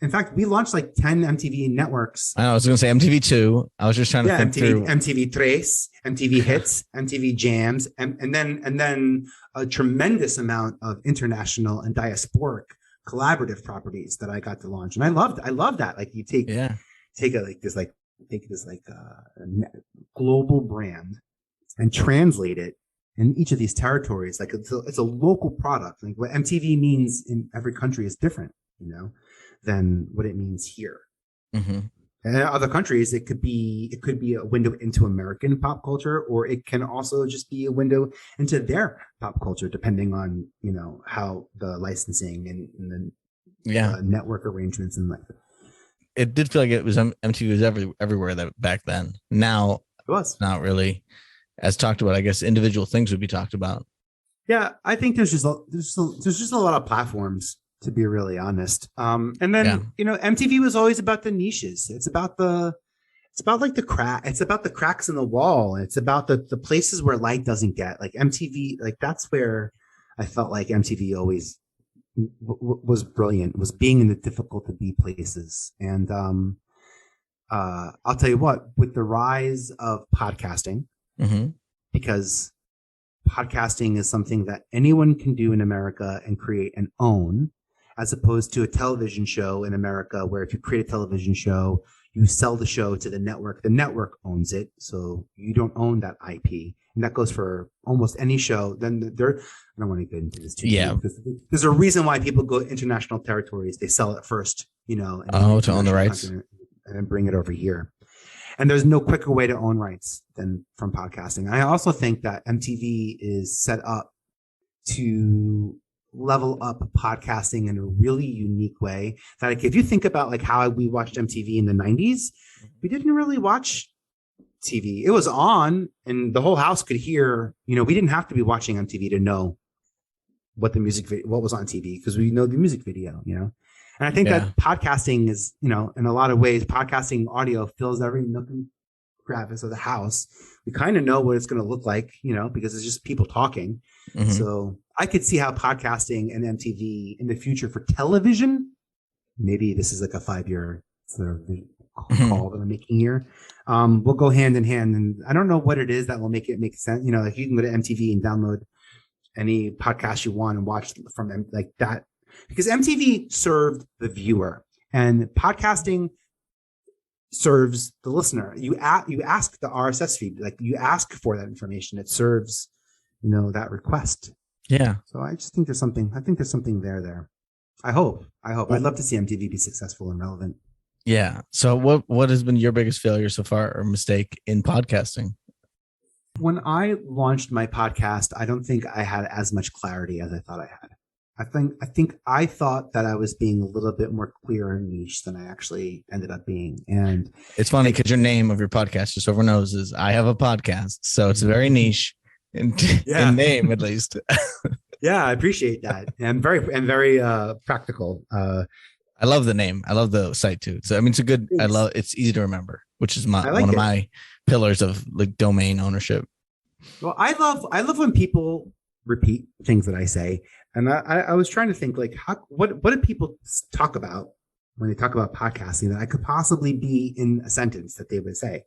In fact, we launched like 10 MTV networks. I was going to say MTV2. I was just trying to think through. MTV Tres, MTV Hits, MTV Jams, and then a tremendous amount of international and diasporic collaborative properties that I got to launch. And I love that. Like you take a global brand and translate it in each of these territories. Like it's a local product. Like what MTV means in every country is different. than what it means here. Mm-hmm. And in other countries, it could be a window into American pop culture, or it can also just be a window into their pop culture, depending on how the licensing and the network arrangements and like. It did feel like it was MTV was everywhere that back then. Now it was not really as talked about. I guess individual things would be talked about. Yeah, I think there's just a lot of platforms, to be really honest. And then MTV was always about the niches. It's about the cracks in the wall. It's about the places where light doesn't get. Like MTV, like that's where I felt like MTV always was brilliant. Was being in the difficult to be places. And I'll tell you what, with the rise of podcasting, because podcasting is something that anyone can do in America and create and own, as opposed to a television show in America, where if you create a television show, you sell the show to the network owns it. So you don't own that IP. And that goes for almost any show. Then I don't want to get into this too deep, because there's a reason why people go international territories. They sell it first, and to own the rights and then bring it over here. And there's no quicker way to own rights than from podcasting. I also think that MTV is set up to level up podcasting in a really unique way. That, like, if you think about like how we watched MTV in the 90s, we didn't really watch TV. It was on and the whole house could hear, we didn't have to be watching MTV to know what was on TV, because we know the music video, And I think that podcasting is, in a lot of ways, podcasting audio fills every nook and crevice of the house. We kind of know what it's going to look like, because it's just people talking. Mm-hmm. So I could see how podcasting and MTV in the future for television, maybe this is like a 5-year sort of call that I'm making here, will go hand in hand. And I don't know what it is that will make it make sense. Like you can go to MTV and download any podcast you want and watch from them like that. Because MTV served the viewer and podcasting serves the listener. You ask the RSS feed, like you ask for that information. It serves, that request. Yeah. So I just think there's something. I think there's something there. I hope. I'd love to see MTV be successful and relevant. Yeah. So what has been your biggest failure so far or mistake in podcasting? When I launched my podcast, I don't think I had as much clarity as I thought I had. I thought that I was being a little bit more clear and niche than I actually ended up being. And it's funny because your name of your podcast, just so everyone knows, is I Have a Podcast. So it's very niche in name, at least. Yeah, I appreciate that. And very practical. I love the name. I love the site too. So it's a good. It's easy to remember, which is one of my pillars of like domain ownership. Well, I love when people repeat things that I say. And I was trying to think like, what do people talk about when they talk about podcasting that I could possibly be in a sentence that they would say?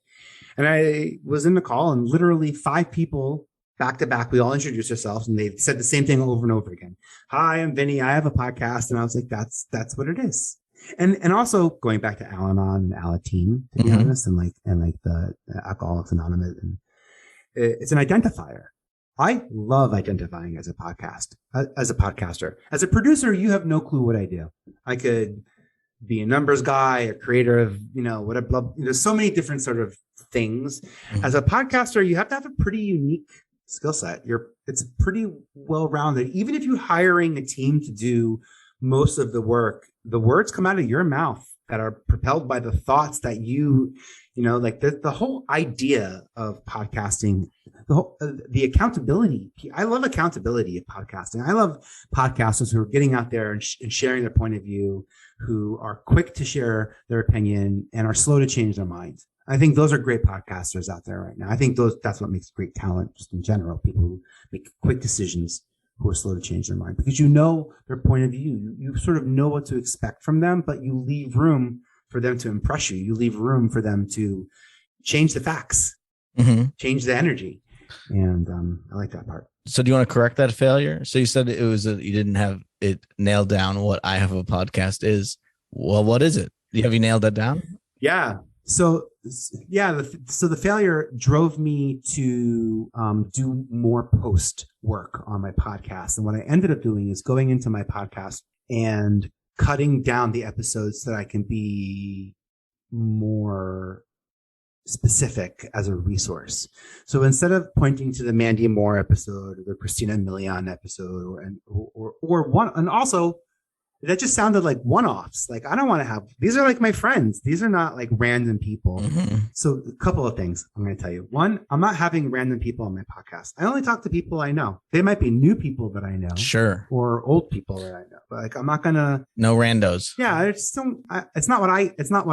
And I was in the call and literally 5 people back to back, we all introduced ourselves and they said the same thing over and over again. Hi, I'm Vinny. I have a podcast. And I was like, that's what it is. And also going back to Al-Anon and Alateen, to be honest, and the Alcoholics Anonymous, and it's an identifier. I love identifying as a podcaster. As a producer, you have no clue what I do. I could be a numbers guy, a creator of, whatever. There's so many different sort of things. Mm-hmm. As a podcaster, you have to have a pretty unique skill set. It's pretty well-rounded. Even if you're hiring a team to do most of the work, the words come out of your mouth that are propelled by the thoughts that like the whole idea of podcasting, the accountability. I love accountability of podcasting. I love podcasters who are getting out there and sharing their point of view, who are quick to share their opinion and are slow to change their minds. I think those are great podcasters out there right now. I think that's what makes great talent just in general. People who make quick decisions, who are slow to change their mind, because their point of view. You sort of know what to expect from them, but you leave room for them to impress you. You leave room for them to change the facts, change the energy. And I like that part. So do you want to correct that failure? So you said it was you didn't have it nailed down what I Have a Podcast is. Well, what is it? Have you nailed that down? Yeah. So the failure drove me to do more post work on my podcast. And what I ended up doing is going into my podcast and cutting down the episodes so that I can be more specific as a resource. So instead of pointing to the Mandy Moore episode or the Christina Milian episode or one, and also that just sounded like one-offs. Like, I don't want to have, these are like my friends. These are not like random people. So a couple of things I'm going to tell you. One, I'm not having random people on my podcast. I only talk to people I know. They might be new people that I know. Sure. Or old people that I know. But like, I'm not going to. No randos. Yeah. It's not what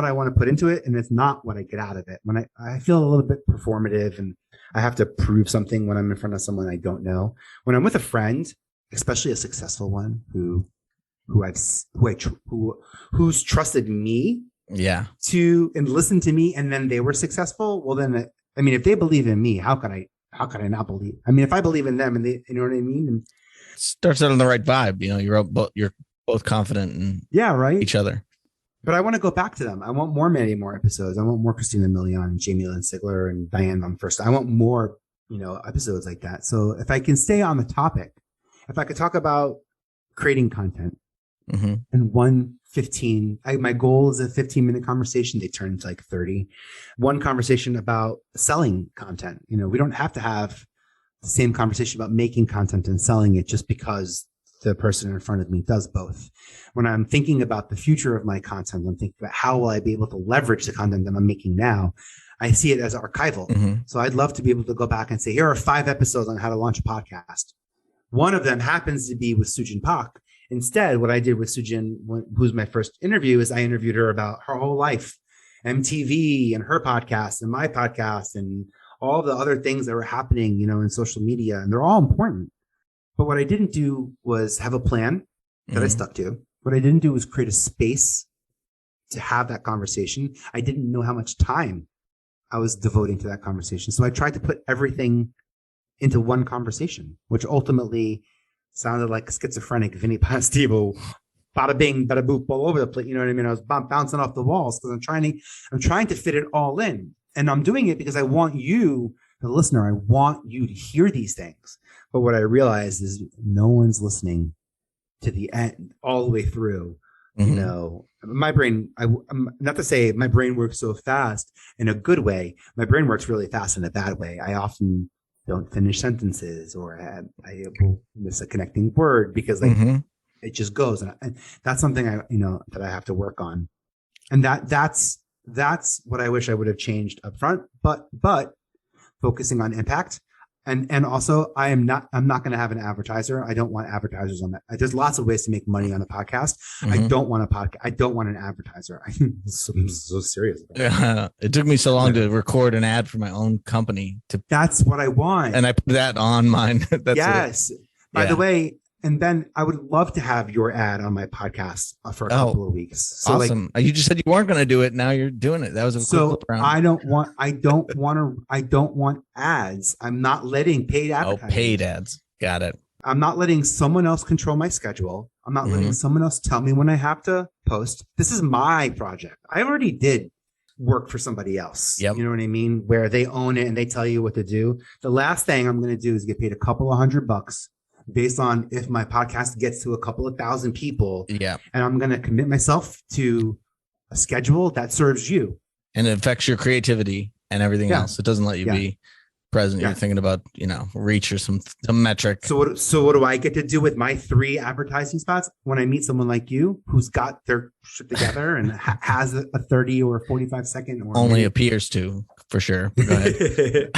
I want to put into it. And it's not what I get out of it. When I feel a little bit performative and I have to prove something when I'm in front of someone I don't know. When I'm with a friend, especially a successful one who's trusted me to and listened to me, and then they were successful. Well, then, I mean, if they believe in me, how can I not believe? I mean, if I believe in them and they, you know what I mean? And starts out on the right vibe. You know, you're both confident in each other. But I want to go back to them. I want more Mandy Moore episodes. I want more Christina Milian and Jamie Lynn Sigler and Diane von Furst. I want more, episodes like that. So if I can stay on the topic, if I could talk about creating content, and my goal is a 15-minute conversation. They turn into like 30. One conversation about selling content. We don't have to have the same conversation about making content and selling it just because the person in front of me does both. When I'm thinking about the future of my content, I'm thinking about how will I be able to leverage the content that I'm making now. I see it as archival. So I'd love to be able to go back and say, here are 5 episodes on how to launch a podcast. One of them happens to be with Sujin Pak. Instead, what I did with Sujin, who's my first interview, is I interviewed her about her whole life, MTV and her podcast and my podcast and all the other things that were happening, in social media. And they're all important. But what I didn't do was have a plan that I stuck to. What I didn't do was create a space to have that conversation. I didn't know how much time I was devoting to that conversation. So I tried to put everything into one conversation, which ultimately sounded like schizophrenic Vinnie Potestivo, bada bing, bada boop, all over the place. You know what I mean? I was bouncing off the walls because I'm trying to fit it all in. And I'm doing it because I want you, the listener, I want you to hear these things. But what I realized is no one's listening to the end all the way through. My brain, I'm not to say my brain works so fast in a good way. My brain works really fast in a bad way. I often don't finish sentences, or I will miss a connecting word because it just goes. And that's something that I have to work on. And that's what I wish I would have changed up front, but focusing on impact. And also I'm not going to have an advertiser. I don't want advertisers on that. There's lots of ways to make money on a podcast. I don't want a podcast. I don't want an advertiser. I'm so serious about it. Yeah. It took me so long to record an ad for my own company. That's what I want. And I put that on mine. Yes. By the way, and then I would love to have your ad on my podcast for a couple of weeks. So awesome. You just said you weren't going to do it. Now you're doing it. That was a so I don't want ads. I'm not letting paid advertising. Oh, paid ads. Got it. I'm not letting someone else control my schedule. I'm not letting someone else tell me when I have to post. This is my project. I already did work for somebody else. Yep. You know what I mean? Where they own it and they tell you what to do. The last thing I'm going to do is get paid a couple of $100 based on if my podcast gets to a couple of thousand people. Yeah. And I'm going to commit myself to a schedule that serves you. And it affects your creativity and everything else. It doesn't let you be present. You're thinking about, reach or some metric. So what do I get to do with my 3 advertising spots when I meet someone like you who's got their shit together and has a 30 or 45 second or only appears to, for sure. Go ahead.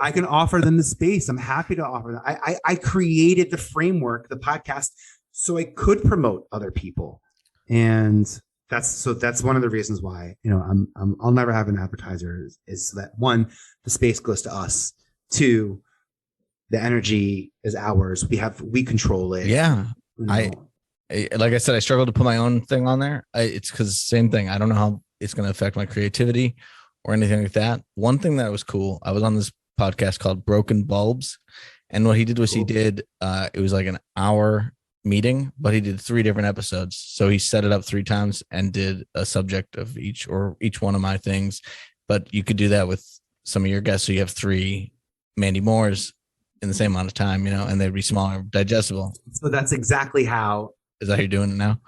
I can offer them the space. I'm happy to offer that. I created the framework, the podcast, so I could promote other people. And that's one of the reasons why, I'll never have an advertiser is so that 1, the space goes to us. 2, the energy is ours. We control it. Yeah. Like I said, I struggle to put my own thing on there. It's because same thing. I don't know how it's going to affect my creativity or anything like that. One thing that was cool, I was on this podcast called Broken Bulbs. And what he did was it was like an hour meeting, but he did 3 different episodes. So he set it up 3 times and did a subject of each one of my things. But you could do that with some of your guests. So you have 3 Mandy Moores in the same amount of time, and they'd be smaller, digestible. So that's exactly how Is that how you're doing it now?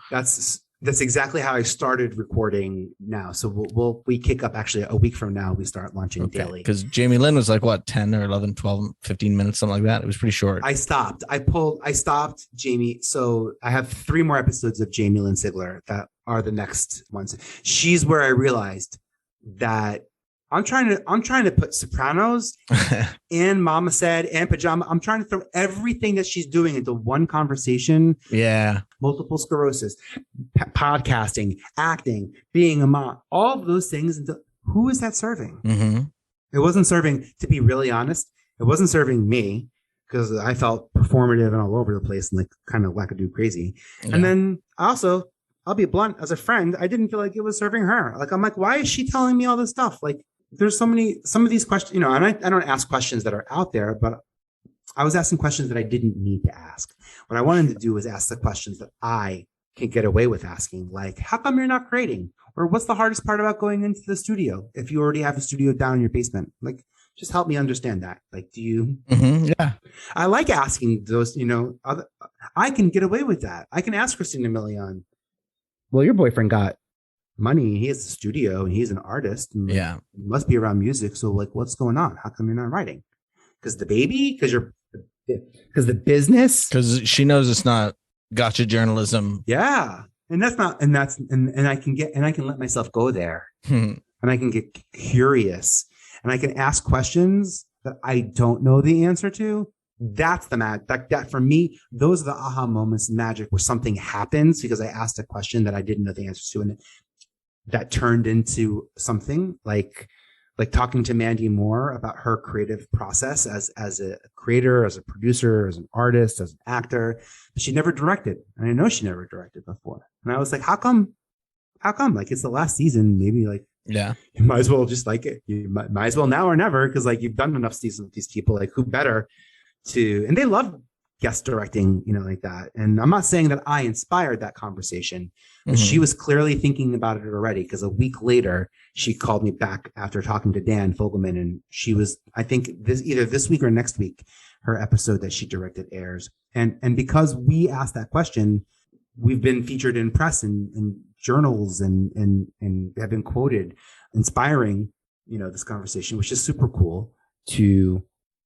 That's exactly how I started recording now. So we kick up actually a week from now. We start launching daily. Because Jamie Lynn was like what, 10 or 11, 12, 15 minutes, something like that. It was pretty short. I stopped Jamie. So I have 3 more episodes of Jamie Lynn Sigler that are the next ones. She's where I realized that I'm trying to put Sopranos and Mama Said and Pajama. I'm trying to throw everything that she's doing into one conversation. Yeah. Multiple sclerosis, podcasting, acting, being a mom, all of those things. Who is that serving? Mm-hmm. It wasn't serving, to be really honest. It wasn't serving me because I felt performative and all over the place and like kind of wackadoo crazy. Yeah. And then also, I'll be blunt, as a friend, I didn't feel like it was serving her. Like, I'm like, why is she telling me all this stuff? Like, there's some of these questions, and I don't ask questions that are out there, but I was asking questions that I didn't need to ask. What I wanted to do was ask the questions that I can get away with asking, like, how come you're not creating? Or what's the hardest part about going into the studio if you already have a studio down in your basement? Like, just help me understand that. Like, do you? Mm-hmm, yeah. I like asking those, I can get away with that. I can ask Christina Milian, well, your boyfriend got money. He has a studio and he's an artist. And yeah. He must be around music. So like, what's going on? How come you're not writing? Because the baby? Because the business? Because she knows it's not gotcha journalism. Yeah. And that's not, and I can let myself go there and I can get curious and I can ask questions that I don't know the answer to. That's the that for me, those are the aha moments, magic, where something happens because I asked a question that I didn't know the answer to. And that turned into something like talking to Mandy Moore about her creative process as a creator, as a producer, as an artist, as an actor. But she never directed. And I know she never directed before. And I was like, how come? Like, it's the last season, maybe, like, yeah, you might as well just like it. You might as well now or never, because like you've done enough seasons with these people. Like, who better to, and they love guest directing, like that. And I'm not saying that I inspired that conversation, but she was clearly thinking about it already, because a week later she called me back after talking to Dan Fogelman, and she was, I think either this week or next week, her episode that she directed airs. And because we asked that question, we've been featured in press and journals and have been quoted, inspiring, this conversation, which is super cool to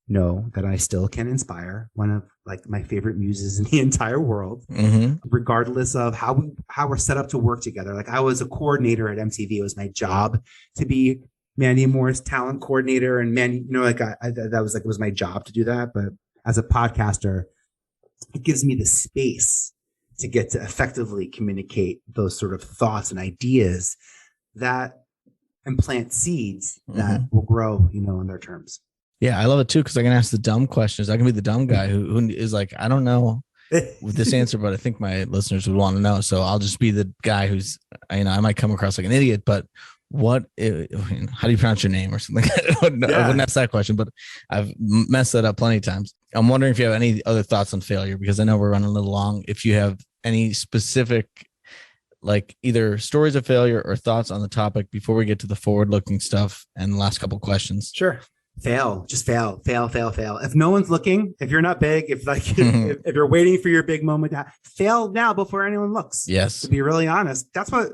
know that I still can inspire one of like my favorite muses in the entire world, regardless of how we're set up to work together. Like, I was a coordinator at MTV. It was my job to be Mandy Moore's talent coordinator, and Mandy, that was my job to do that. But as a podcaster, it gives me the space to get to effectively communicate those sort of thoughts and ideas that and plant seeds that will grow, on their terms. Yeah, I love it too, because I can ask the dumb questions. I can be the dumb guy who is like, I don't know with this answer, but I think my listeners would want to know. So I'll just be the guy who's, I might come across like an idiot, but how do you pronounce your name or something? I wouldn't ask that question, but I've messed that up plenty of times. I'm wondering if you have any other thoughts on failure, because I know we're running a little long. If you have any specific, like, either stories of failure or thoughts on the topic before we get to the forward-looking stuff and the last couple questions. Sure. Just fail. If no one's looking, if you're not big, if you're waiting for your big moment, fail now before anyone looks. Yes. To be really honest, that's what,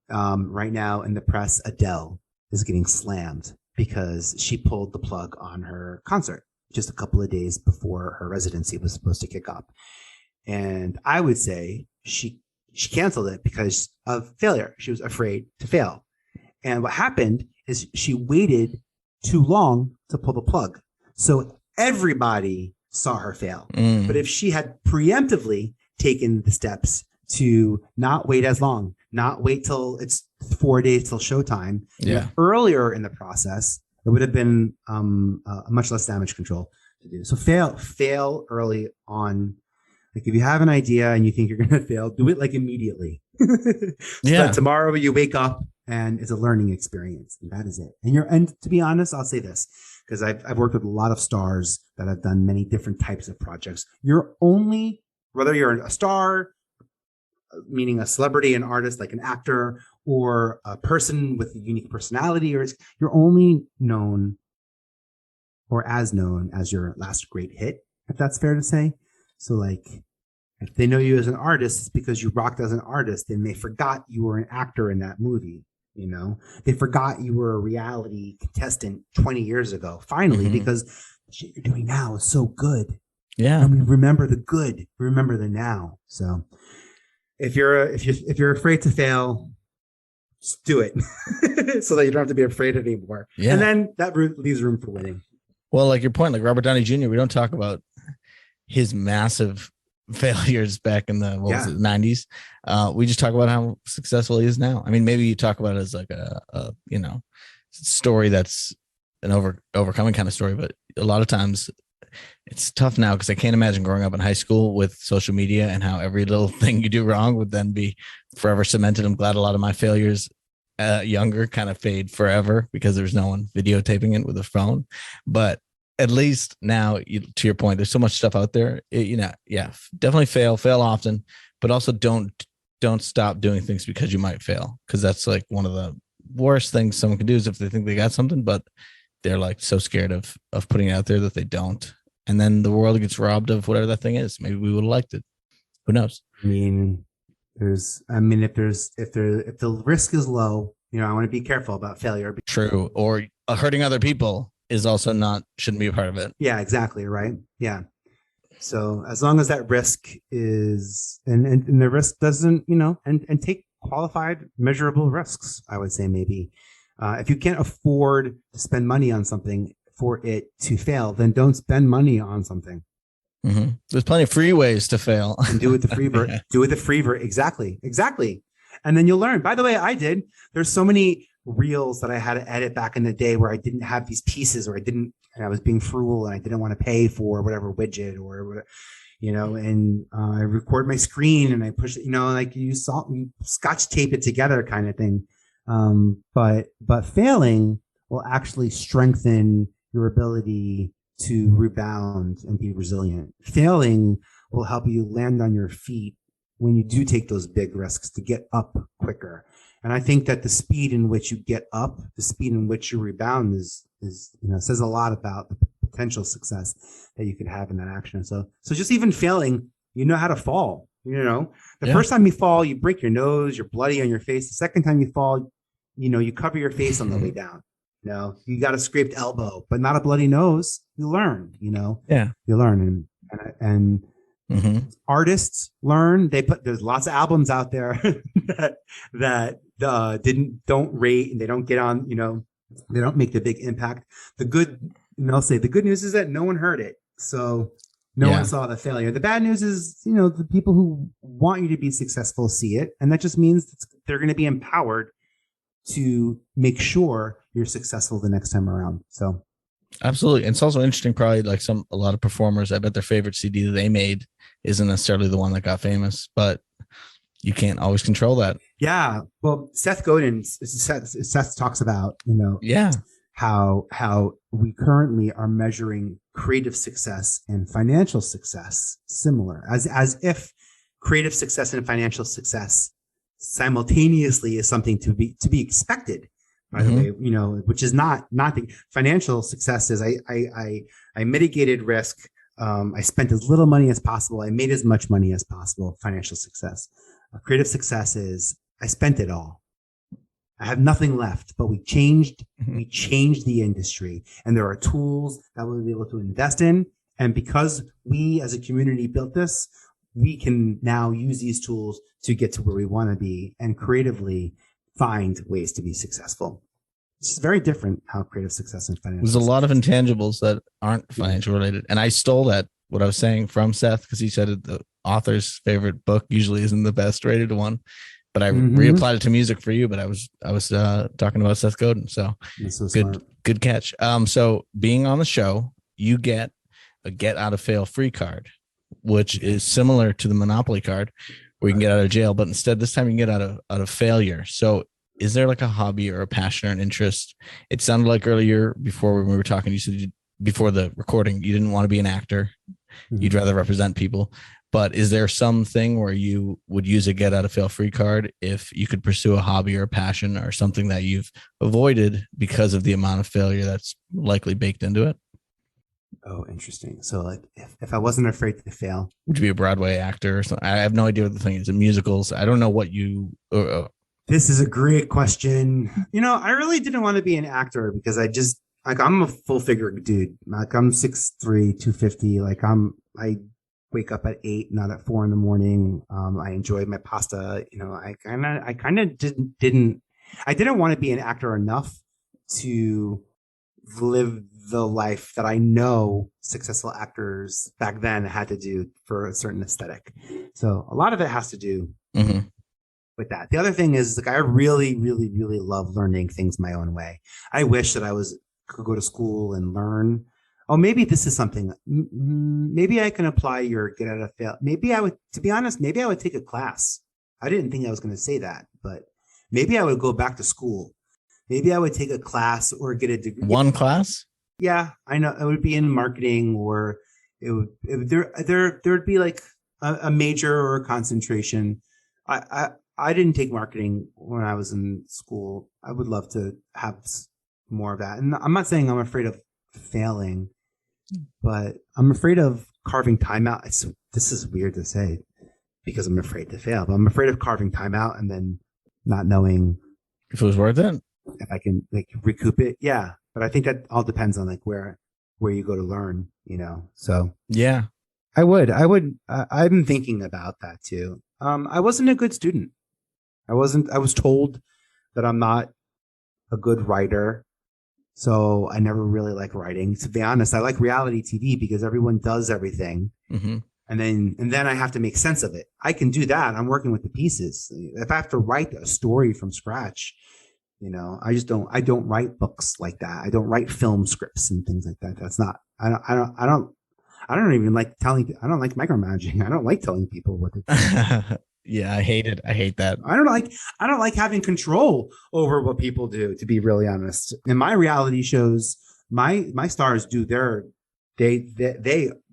right now in the press, Adele is getting slammed because she pulled the plug on her concert just a couple of days before her residency was supposed to kick off. And I would say she canceled it because of failure. She was afraid to fail. And what happened is she waited too long to pull the plug. So everybody saw her fail. But if she had preemptively taken the steps to not wait as long, not wait till it's 4 days till showtime, earlier in the process, it would have been a much less damage control to do. So fail early on. Like, if you have an idea and you think you're going to fail, do it like immediately. That tomorrow you wake up and it's a learning experience, and that is it. And to be honest, I'll say this, because I've worked with a lot of stars that have done many different types of projects. Whether you're a star, meaning a celebrity, an artist, like an actor, or a person with a unique personality, or you're only known or as known as your last great hit, if that's fair to say. So like, If they know you as an artist, it's because you rocked as an artist and they forgot you were an actor in that movie. You know, they forgot you were a reality contestant 20 years ago, finally, because the shit you're doing now is so good. Yeah. And we remember the good, we remember the now. So if you're afraid to fail, just do it so that you don't have to be afraid anymore. Yeah. And then that leaves room for winning. Well, like your point, like Robert Downey Jr., we don't talk about his massive failures back in the 90s. We just talk about how successful he is now. I mean, maybe you talk about it as like a story that's an overcoming kind of story, but a lot of times it's tough now because I can't imagine growing up in high school with social media and how every little thing you do wrong would then be forever cemented. I'm glad a lot of my failures younger kind of fade forever because there's no one videotaping it with a phone. But at least now, to your point, there's so much stuff out there. Definitely fail often, but also don't stop doing things because you might fail, because that's like one of the worst things someone can do is if they think they got something, but they're like so scared of putting it out there that they don't. And then the world gets robbed of whatever that thing is. Maybe we would have liked it. Who knows? I mean, if the risk is low, I want to be careful about failure. True. Or hurting other people is also shouldn't be a part of it. Yeah, exactly. Right. Yeah. So as long as that risk is, and the risk doesn't, and take qualified, measurable risks, I would say maybe. If you can't afford to spend money on something for it to fail, then don't spend money on something. Mm-hmm. There's plenty of free ways to fail. And do it the free version. Do it the free version. Exactly. And then you'll learn. By the way, I did. There's so many reels that I had to edit back in the day where I didn't have these pieces, or and I was being frugal and I didn't want to pay for whatever widget or whatever, and I record my screen and I push it, like you scotch tape it together kind of thing. But failing will actually strengthen your ability to rebound and be resilient. Failing will help you land on your feet when you do take those big risks to get up quicker. And I think that the speed in which you get up, the speed in which you rebound is says a lot about the potential success that you could have in that action. So just even failing, how to fall. The first time you fall, you break your nose, you're bloody on your face. The second time you fall, you cover your face on the way down. You got a scraped elbow, but not a bloody nose. You learn, Yeah. You learn. And artists learn. There's lots of albums out there that don't rate, and they don't get on, they don't make the big impact. The good news is that no one heard it. So no one saw the failure. The bad news is, the people who want you to be successful see it. And that just means they're going to be empowered to make sure you're successful the next time around. So absolutely. And it's also interesting, probably like a lot of performers, I bet their favorite CD that they made isn't necessarily the one that got famous, but you can't always control that. Yeah. Well, Seth talks about, how we currently are measuring creative success and financial success similar, as if creative success and financial success simultaneously is something to be expected, by the way, which is not the financial success is I mitigated risk. I spent as little money as possible. I made as much money as possible. Financial success. Creative success is I spent it all. I have nothing left, but we changed the industry, and there are tools that we'll be able to invest in. And because we as a community built this, we can now use these tools to get to where we want to be and creatively find ways to be successful. It's very different how creative success and financial. There's a lot of intangibles that aren't financial related. And I stole what I was saying from Seth, because he said the author's favorite book usually isn't the best rated one. But I reapplied it to music for you. But I was talking about Seth Godin. So, good catch. So being on the show, you get a get out of fail free card, which is similar to the Monopoly card, where you can get out of jail, but instead this time you can get out of failure. So is there like a hobby or a passion or an interest? It sounded like earlier before when we were talking, you said before the recording, you didn't want to be an actor. You'd rather represent people. But is there something where you would use a get out of fail free card if you could pursue a hobby or a passion or something that you've avoided because of the amount of failure that's likely baked into it? Oh, interesting. So like if I wasn't afraid to fail, Would you be a Broadway actor or something? I have no idea what the thing is in musicals. I don't know what you. this is a great question. I really didn't want to be an actor because I just like I'm a full figure dude. Like I'm 6'3", 250. Like I wake up at 8, not at 4 in the morning. I enjoy my pasta. I kind of didn't want to be an actor enough to live the life that I know successful actors back then had to do for a certain aesthetic. So a lot of it has to do Mhm. with that. The other thing is like I really, really, really love learning things my own way. I wish that could go to school and learn. Oh, maybe this is something. Maybe I can apply your get out of fail. Maybe I would, to be honest, maybe I would take a class. I didn't think I was going to say that, but maybe I would go back to school. Maybe I would take a class or get a degree. One class? Yeah, I know it would be in marketing, or there'd be like a major or a concentration. I didn't take marketing when I was in school. I would love to have more of that. And I'm not saying I'm afraid of failing, but I'm afraid of carving time out. This is weird to say because I'm afraid to fail, but I'm afraid of carving time out and then not knowing if it was worth it, if I can like recoup it. Yeah. But I think that all depends on like where you go to learn, so yeah. I've been thinking about that too. I wasn't a good student. I was told that I'm not a good writer. So I never really like writing. To be honest, I like reality TV because everyone does everything. Mm-hmm. And then I have to make sense of it. I can do that. I'm working with the pieces. If I have to write a story from scratch, I don't write books like that. I don't write film scripts and things like that. That's not, I don't even like I don't like micromanaging. I don't like telling people what to do. Yeah, I hate it. I hate that. I don't like having control over what people do, to be really honest. In my reality shows, my stars do they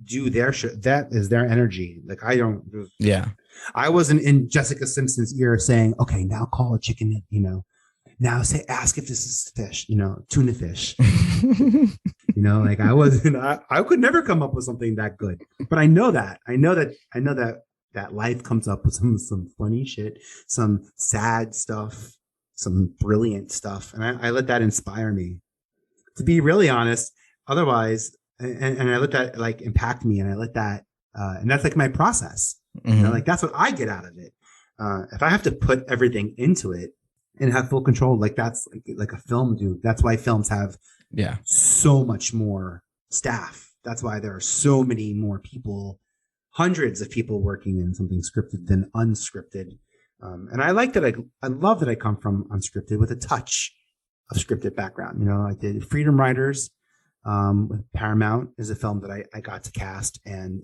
do their show. That is their energy. Like I don't. Yeah. I wasn't in Jessica Simpson's ear saying, okay, now call a chicken, now ask if this is fish, tuna fish. Like I wasn't, I could never come up with something that good, but I know that life comes up with some funny shit, some sad stuff, some brilliant stuff. And I let that inspire me, to be really honest. Otherwise, and I let that like impact me, and I let that, and that's like my process. Mm-hmm. Like that's what I get out of it. If I have to put everything into it and have full control, like that's like a film dude. That's why films have so much more staff. That's why there are so many more people, hundreds of people working in something scripted than unscripted. And I like that. I love that I come from unscripted with a touch of scripted background. I did Freedom Riders with Paramount, is a film that I got to cast, and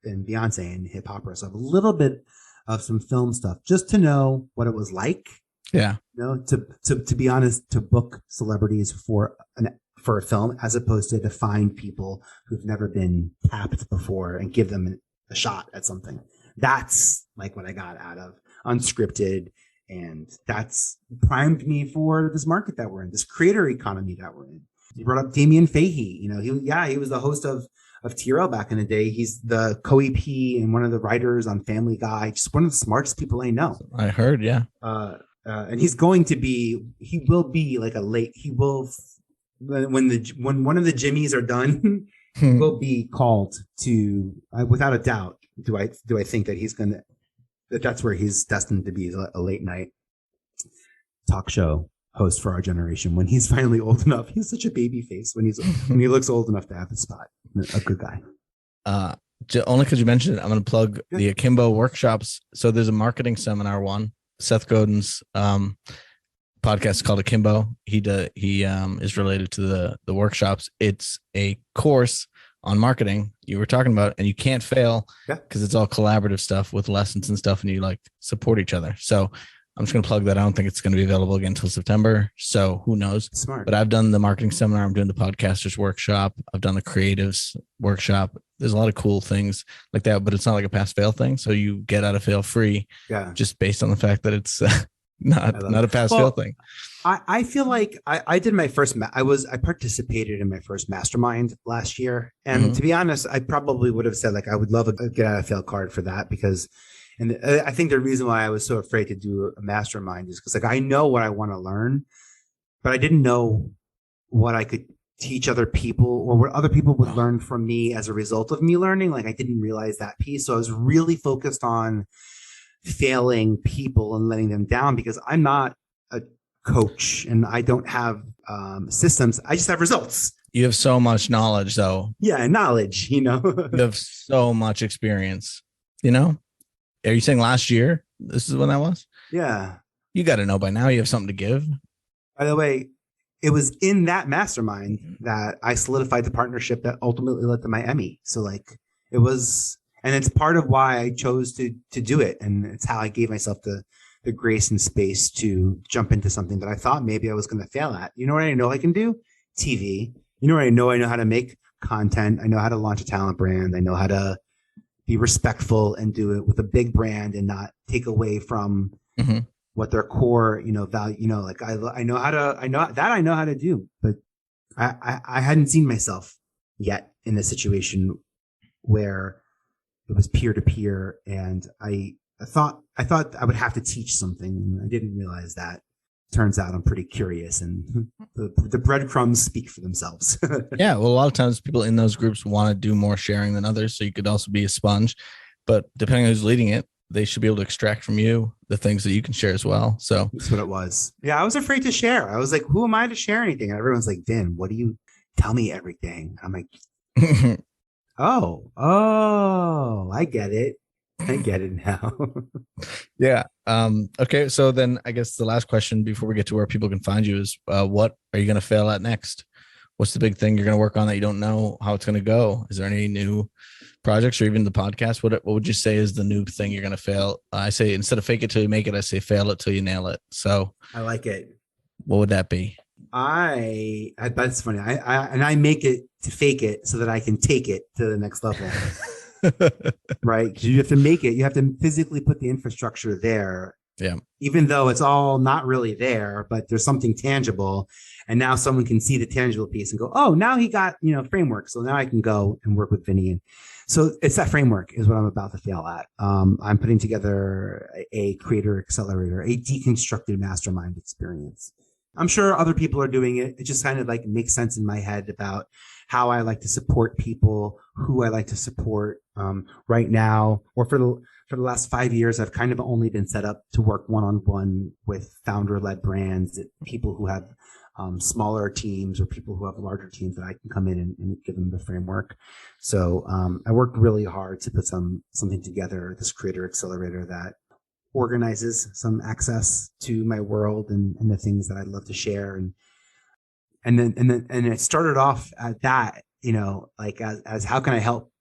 Beyonce and hip hopper. So I have a little bit of some film stuff just to know what it was like. Yeah. To be honest, to book celebrities for a film, as opposed to find people who've never been tapped before and give them a shot at something. That's like what I got out of unscripted, and that's primed me for this market that we're in, this creator economy that we're in. You brought up Damien Fahey. He was the host of TRL back in the day. He's the co-EP and one of the writers on Family Guy. Just one of the smartest people I know. I heard, yeah. And he will be like when one of the Jimmys are done, will be called to, without a doubt. Do I think that that's where he's destined to be, a late night talk show host for our generation when he's finally old enough. He's such a baby face when he looks old enough to have the spot. A good guy. Only because you mentioned it, I'm going to plug the Akimbo workshops. So there's a marketing seminar one. Seth Godin's podcast called Akimbo. He is related to the workshops. It's a course on marketing you were talking about, and you can't fail because it's all collaborative stuff with lessons and stuff, and you like support each other. So I'm just going to plug that. I don't think it's going to be available again until September. So who knows? Smart. But I've done the marketing seminar. I'm doing the podcasters workshop. I've done the creatives workshop. There's a lot of cool things like that, but it's not like a pass fail thing. So you get out of fail free just based on the fact that it's not a pass fail thing. I feel like I did my first, I participated in my first mastermind last year. And to be honest, I probably would have said like, I would love a get out of fail card for that because, and I think the reason why I was so afraid to do a mastermind is because like, I know what I want to learn, but I didn't know what I could teach other people or what other people would learn from me as a result of me learning. Like I didn't realize that piece. So I was really focused on failing people and letting them down because I'm not a coach and I don't have systems. I just have results. You have so much knowledge though. Yeah. Knowledge, you have so much experience, Are you saying last year? This is when that was? Yeah. You got to know by now you have something to give. By the way, it was in that mastermind that I solidified the partnership that ultimately led to my Emmy. So like it was, and it's part of why I chose to do it. And it's how I gave myself the grace and space to jump into something that I thought maybe I was going to fail at. You know what I know I can do? TV. You know what I know? I know how to make content. I know how to launch a talent brand. I know how to be respectful and do it with a big brand and not take away from what their core, value, like I know how to do, but I hadn't seen myself yet in a situation where it was peer to peer. And I thought I would have to teach something. And I didn't realize that. Turns out I'm pretty curious and the breadcrumbs speak for themselves. Yeah. Well, a lot of times people in those groups want to do more sharing than others. So you could also be a sponge, but depending on who's leading it, they should be able to extract from you the things that you can share as well. So that's what it was. Yeah. I was afraid to share. I was like, who am I to share anything? And everyone's like, Vin, what do you tell me everything? I'm like, Oh, I get it. I get it now. Yeah. Okay. So then I guess the last question before we get to where people can find you is what are you going to fail at next? What's the big thing you're going to work on that you don't know how it's going to go? Is there any new projects or even the podcast? What would you say is the new thing you're going to fail? I say instead of fake it till you make it, I say fail it till you nail it. So I like it. What would that be? That's funny. I make it to fake it so that I can take it to the next level. Right? Because you have to make it. You have to physically put the infrastructure there. Yeah. Even though it's all not really there, but there's something tangible. And now someone can see the tangible piece and go, oh, now he got, framework. So now I can go and work with Vinnie. And so it's that framework is what I'm about to fail at. I'm putting together a creator accelerator, a deconstructed mastermind experience. I'm sure other people are doing it. It just kind of like makes sense in my head about how I like to support people, who I like to support right now, or for the last 5 years, I've kind of only been set up to work one-on-one with founder-led brands, people who have smaller teams or people who have larger teams that I can come in and give them the framework. So I worked really hard to put something together, this creator accelerator that organizes some access to my world and the things that I love to share. And then it started off at that, like as how can I help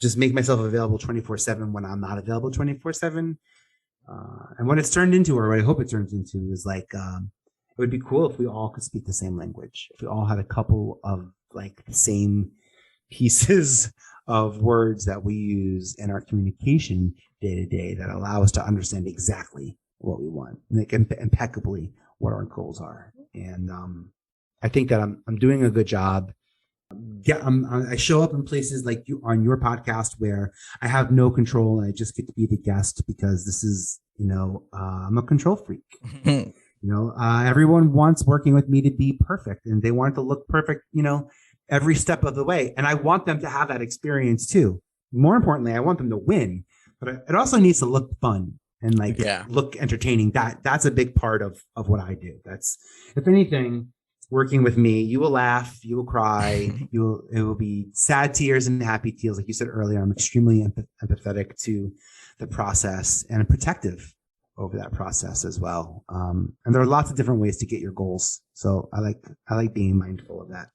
just make myself available 24/7 when I'm not available 24/7. And what it's turned into, or what I hope it turns into, is like, it would be cool if we all could speak the same language. If we all had a couple of like the same pieces of words that we use in our communication day to day that allow us to understand exactly what we want and like impeccably what our goals are. And I think that I'm doing a good job. Yeah, I show up in places like you on your podcast where I have no control and I just get to be the guest because this is, I'm a control freak. Everyone wants working with me to be perfect and they want it to look perfect, every step of the way. And I want them to have that experience too. More importantly, I want them to win, but it also needs to look fun and look entertaining. That's a big part of what I do. That's, if anything, working with me, you will laugh, you will cry, it will be sad tears and happy tears. Like you said earlier, I'm extremely empathetic to the process and protective over that process as well. And there are lots of different ways to get your goals. So I like being mindful of that.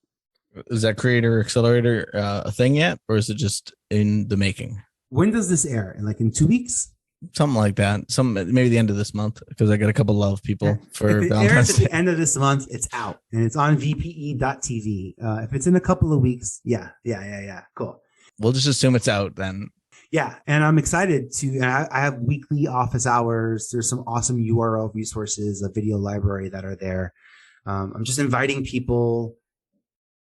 Is that creator accelerator a thing yet, or is it just in the making? When does this air? In 2 weeks? Something like that. Maybe the end of this month, because I got a couple of love people for if it airs at the end of this month, it's out and it's on vpe.tv. If it's in a couple of weeks, yeah, cool. We'll just assume it's out then. Yeah, and I'm excited to. And I have weekly office hours. There's some awesome URL resources, a video library that are there. I'm just inviting people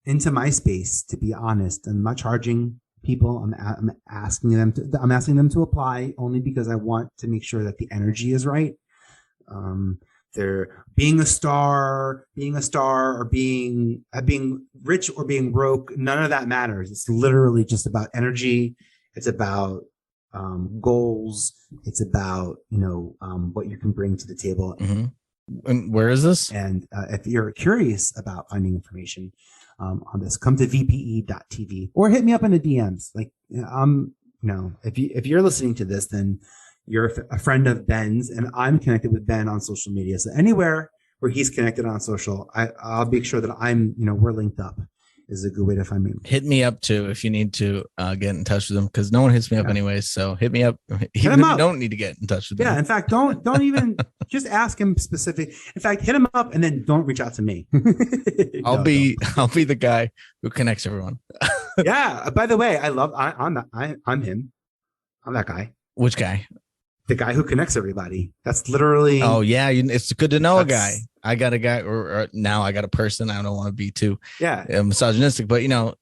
into my space. To be honest, I'm not charging people. I'm asking them to. I'm asking them to apply only because I want to make sure that the energy is right. They're being a star, or being rich or being broke. None of that matters. It's literally just about energy. It's about goals. It's about what you can bring to the table. Mm-hmm. And where is this? And if you're curious about finding information on this, come to vpe.tv or hit me up in the DMs. Like if you're listening to this, then you're a friend of Ben's, and I'm connected with Ben on social media. So anywhere where he's connected on social, I'll make sure that we're linked up. Is a good way to find me. Hit me up too if you need to get in touch with them, because no one hits me up anyways. So hit me up. Even if you don't need to get in touch with them. Yeah, in fact, don't even just ask him specific. In fact, hit him up and then don't reach out to me. I'll be the guy who connects everyone. Yeah. By the way, I'm him. I'm that guy. Which guy? The guy who connects everybody. That's literally. Oh yeah, it's good to know a guy. I got a guy, or now I got a person. I don't want to be too misogynistic, but when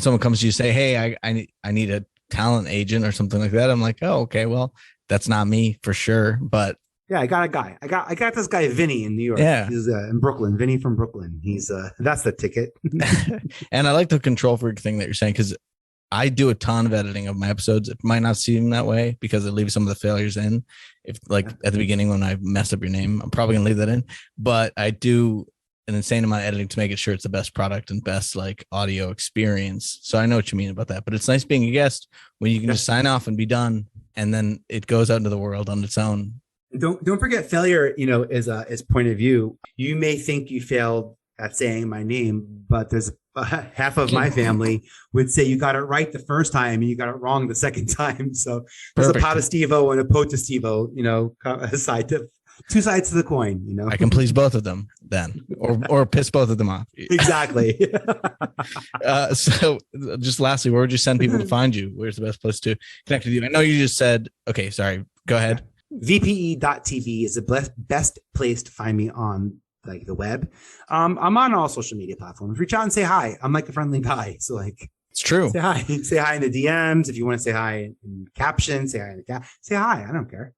someone comes to you say, "Hey, I need a talent agent or something like that," I'm like, "Oh, okay, well, that's not me for sure." But yeah, I got a guy. I got this guy Vinnie in New York. Yeah, he's in Brooklyn. Vinnie from Brooklyn. He's that's the ticket. And I like the control freak thing that you're saying, because I do a ton of editing of my episodes. It might not seem that way because it leaves some of the failures in. If at the beginning when I mess up your name, I'm probably gonna leave that in. But I do an insane amount of editing to make it sure it's the best product and best audio experience. So I know what you mean about that. But it's nice being a guest when you can just sign off and be done, and then it goes out into the world on its own. Don't forget, failure, is point of view. You may think you failed at saying my name, but there's half of my family would say you got it right the first time and you got it wrong the second time. So there's Perfect. A Potestivo and a Potestivo, two sides to the coin. I can please both of them then, or piss both of them off. Exactly. So just lastly, where would you send people to find you? Where's the best place to connect with you? I know you just said, okay, sorry, go ahead. VPE.tv is the best place to find me on the web. I'm on all social media platforms. Reach out and say hi. I'm like a friendly guy. So it's true. Say hi. Say hi in the DMs. If you want to say hi in captions, say hi in the say hi. I don't care.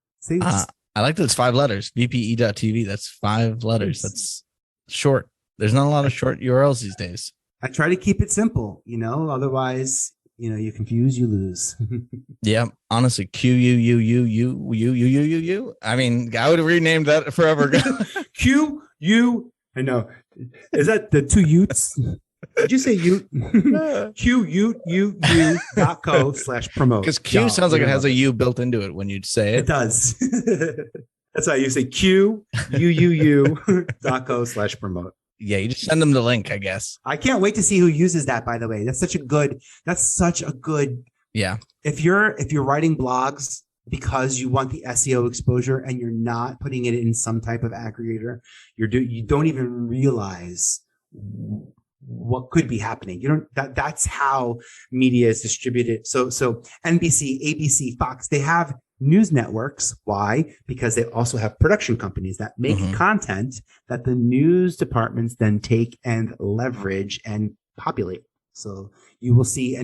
I like that it's 5 letters. VPE.tv. That's 5 letters. That's short. There's not a lot of short URLs these days. I try to keep it simple, otherwise, you confuse, you lose. Yeah, honestly, QUUUU. I mean, I would have renamed that forever ago. I know. Is that the 2 Utes? Did you say Ute? QUUU.co/promote. Because Q sounds like it has a U built into it when you say it. It does. That's why you say QUUU.co/promote. Yeah, you just send them the link, I guess. I can't wait to see who uses that, by the way. That's such a good. Yeah. If you're writing blogs because you want the SEO exposure and you're not putting it in some type of aggregator, you don't even realize what could be happening. That's how media is distributed. So NBC, ABC, Fox, they have news networks. Why? Because they also have production companies that make content that the news departments then take and leverage and populate. So you will see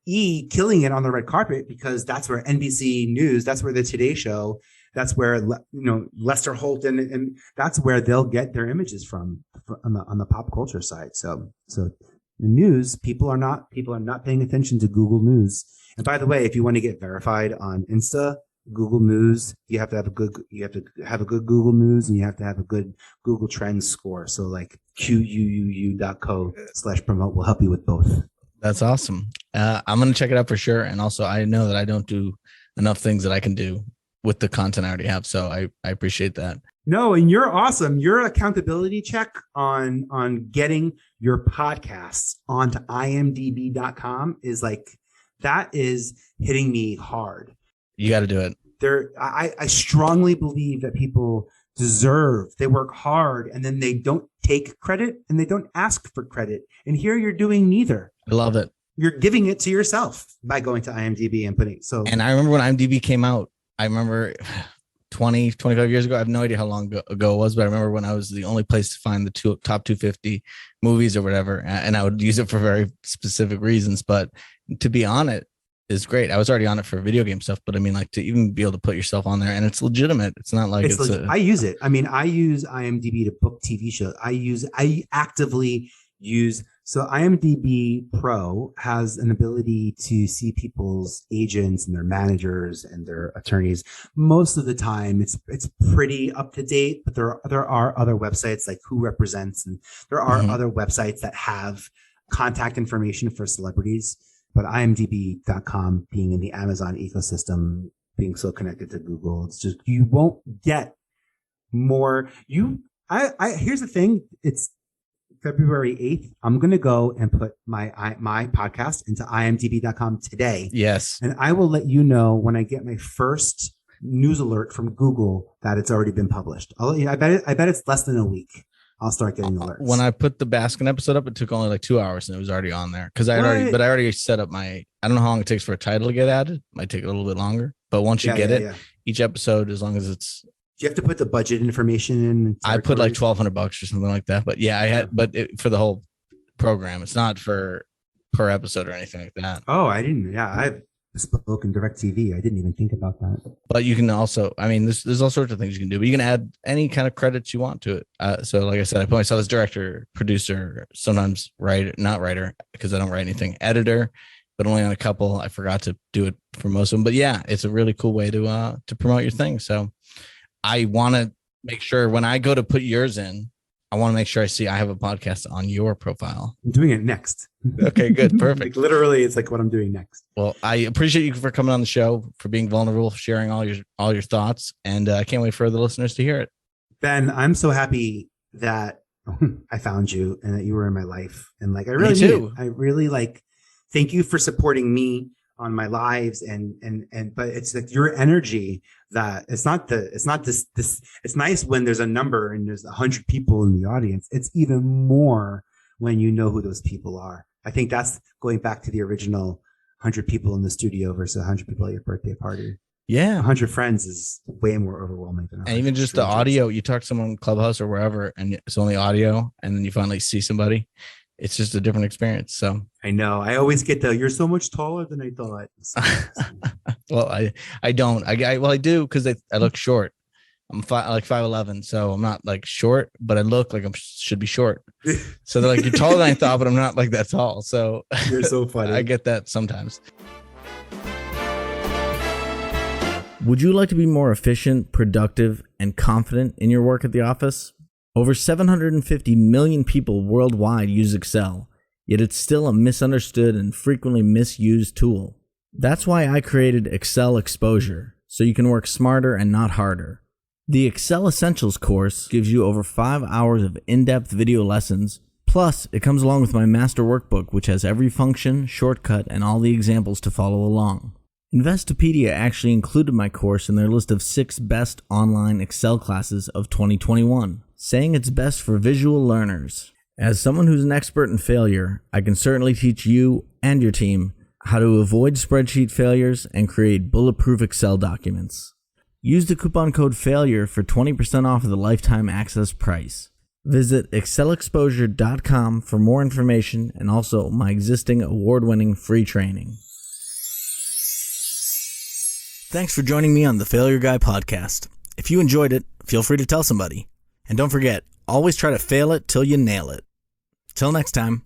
E killing it on the red carpet because that's where NBC News, that's where the Today Show, that's where Lester Holt and that's where they'll get their images from on the pop culture side. So the news, people are not paying attention to Google News. And by the way, if you want to get verified on Insta, Google News, you have to have a good Google News, and you have to have a good Google Trends score. So QUUU.co/promote will help you with both. That's awesome. I'm going to check it out for sure. And also I know that I don't do enough things that I can do with the content I already have. So I appreciate that. No, and you're awesome. Your accountability check on getting your podcasts onto imdb.com is that is hitting me hard. You got to do it. I strongly believe that people they work hard, and then they don't take credit and they don't ask for credit. And here you're doing neither. I love it. you're giving it to yourself by going to IMDb and putting so. And I remember when IMDb came out, I remember 25 years ago. I have no idea how long ago it was, but I remember when I was the only place to find the top 250 movies or whatever. And I would use it for very specific reasons. But to be on it is great. I was already on it for video game stuff, but I mean, like to even be able to put yourself on there and it's legitimate. It's not like I use it. I mean, I use IMDb to book TV shows. I actively use. So IMDb Pro has an ability to see people's agents and their managers and their attorneys. Most of the time it's pretty up to date, but there are other websites like Who Represents, and there are other websites that have contact information for celebrities. But IMDb.com being in the Amazon ecosystem, being so connected to Google, it's just, you won't get more. Here's the thing. It's February 8th. I'm going to go and put my podcast into imdb.com today. Yes. And I will let you know when I get my first news alert from Google that it's already been published. I bet it's less than a week. I'll start getting alerts. When I put the Baskin episode up, it took only like 2 hours and it was already on there. Cause I already set up I don't know how long it takes for a title to get added. Might take a little bit longer, but once you get it, each episode, as long as it's, do you have to put the budget information in? I put like $1,200 or something like that. But yeah, I had, for the whole program, it's not for per episode or anything like that. Oh, I didn't. Yeah, I've spoken DirecTV. I didn't even think about that. But you can also, I mean, there's all sorts of things you can do, but you can add any kind of credits you want to it. So like I said, I put myself as director, producer, sometimes not writer, because I don't write anything, editor, but only on a couple. I forgot to do it for most of them. But yeah, it's a really cool way to promote your thing. So I want to make sure when I go to put yours in, I want to make sure I have a podcast on your profile. I'm doing it next. Okay, good. Perfect. Like literally, it's like what I'm doing next. Well, I appreciate you for coming on the show, for being vulnerable, for sharing all your thoughts. And I can't wait for the listeners to hear it. Ben, I'm so happy that I found you and that you were in my life. And like, I really too. I really thank you for supporting me on my lives but it's like your energy that it's nice when there's a number and there's 100 people in the audience. It's even more when you know who those people are. I think that's going back to the original 100 people in the studio versus 100 people at your birthday party. Yeah. 100 friends is way more overwhelming than and even just strangers. The audio, you talk to someone in Clubhouse or wherever and it's only audio and then you finally see somebody. It's just a different experience. So I know I always get you're so much taller than I thought. Well, I don't. I do because I look short. I'm 5'11", so I'm not like short, but I look like I should be short. So they're like, you're taller than I thought, but I'm not like that tall. So you're so funny. I get that sometimes. Would you like to be more efficient, productive, and confident in your work at the office? Over 750 million people worldwide use Excel, yet it's still a misunderstood and frequently misused tool. That's why I created Excel Exposure, so you can work smarter and not harder. The Excel Essentials course gives you over 5 hours of in-depth video lessons, plus it comes along with my master workbook, which has every function, shortcut, and all the examples to follow along. Investopedia actually included my course in their list of 6 best online Excel classes of 2021, saying it's best for visual learners. As someone who's an expert in failure, I can certainly teach you and your team how to avoid spreadsheet failures and create bulletproof Excel documents. Use the coupon code FAILURE for 20% off of the lifetime access price. Visit excelexposure.com for more information and also my existing award-winning free training. Thanks for joining me on the Failure Guy podcast. If you enjoyed it, feel free to tell somebody. And don't forget, always try to fail it till you nail it. Till next time.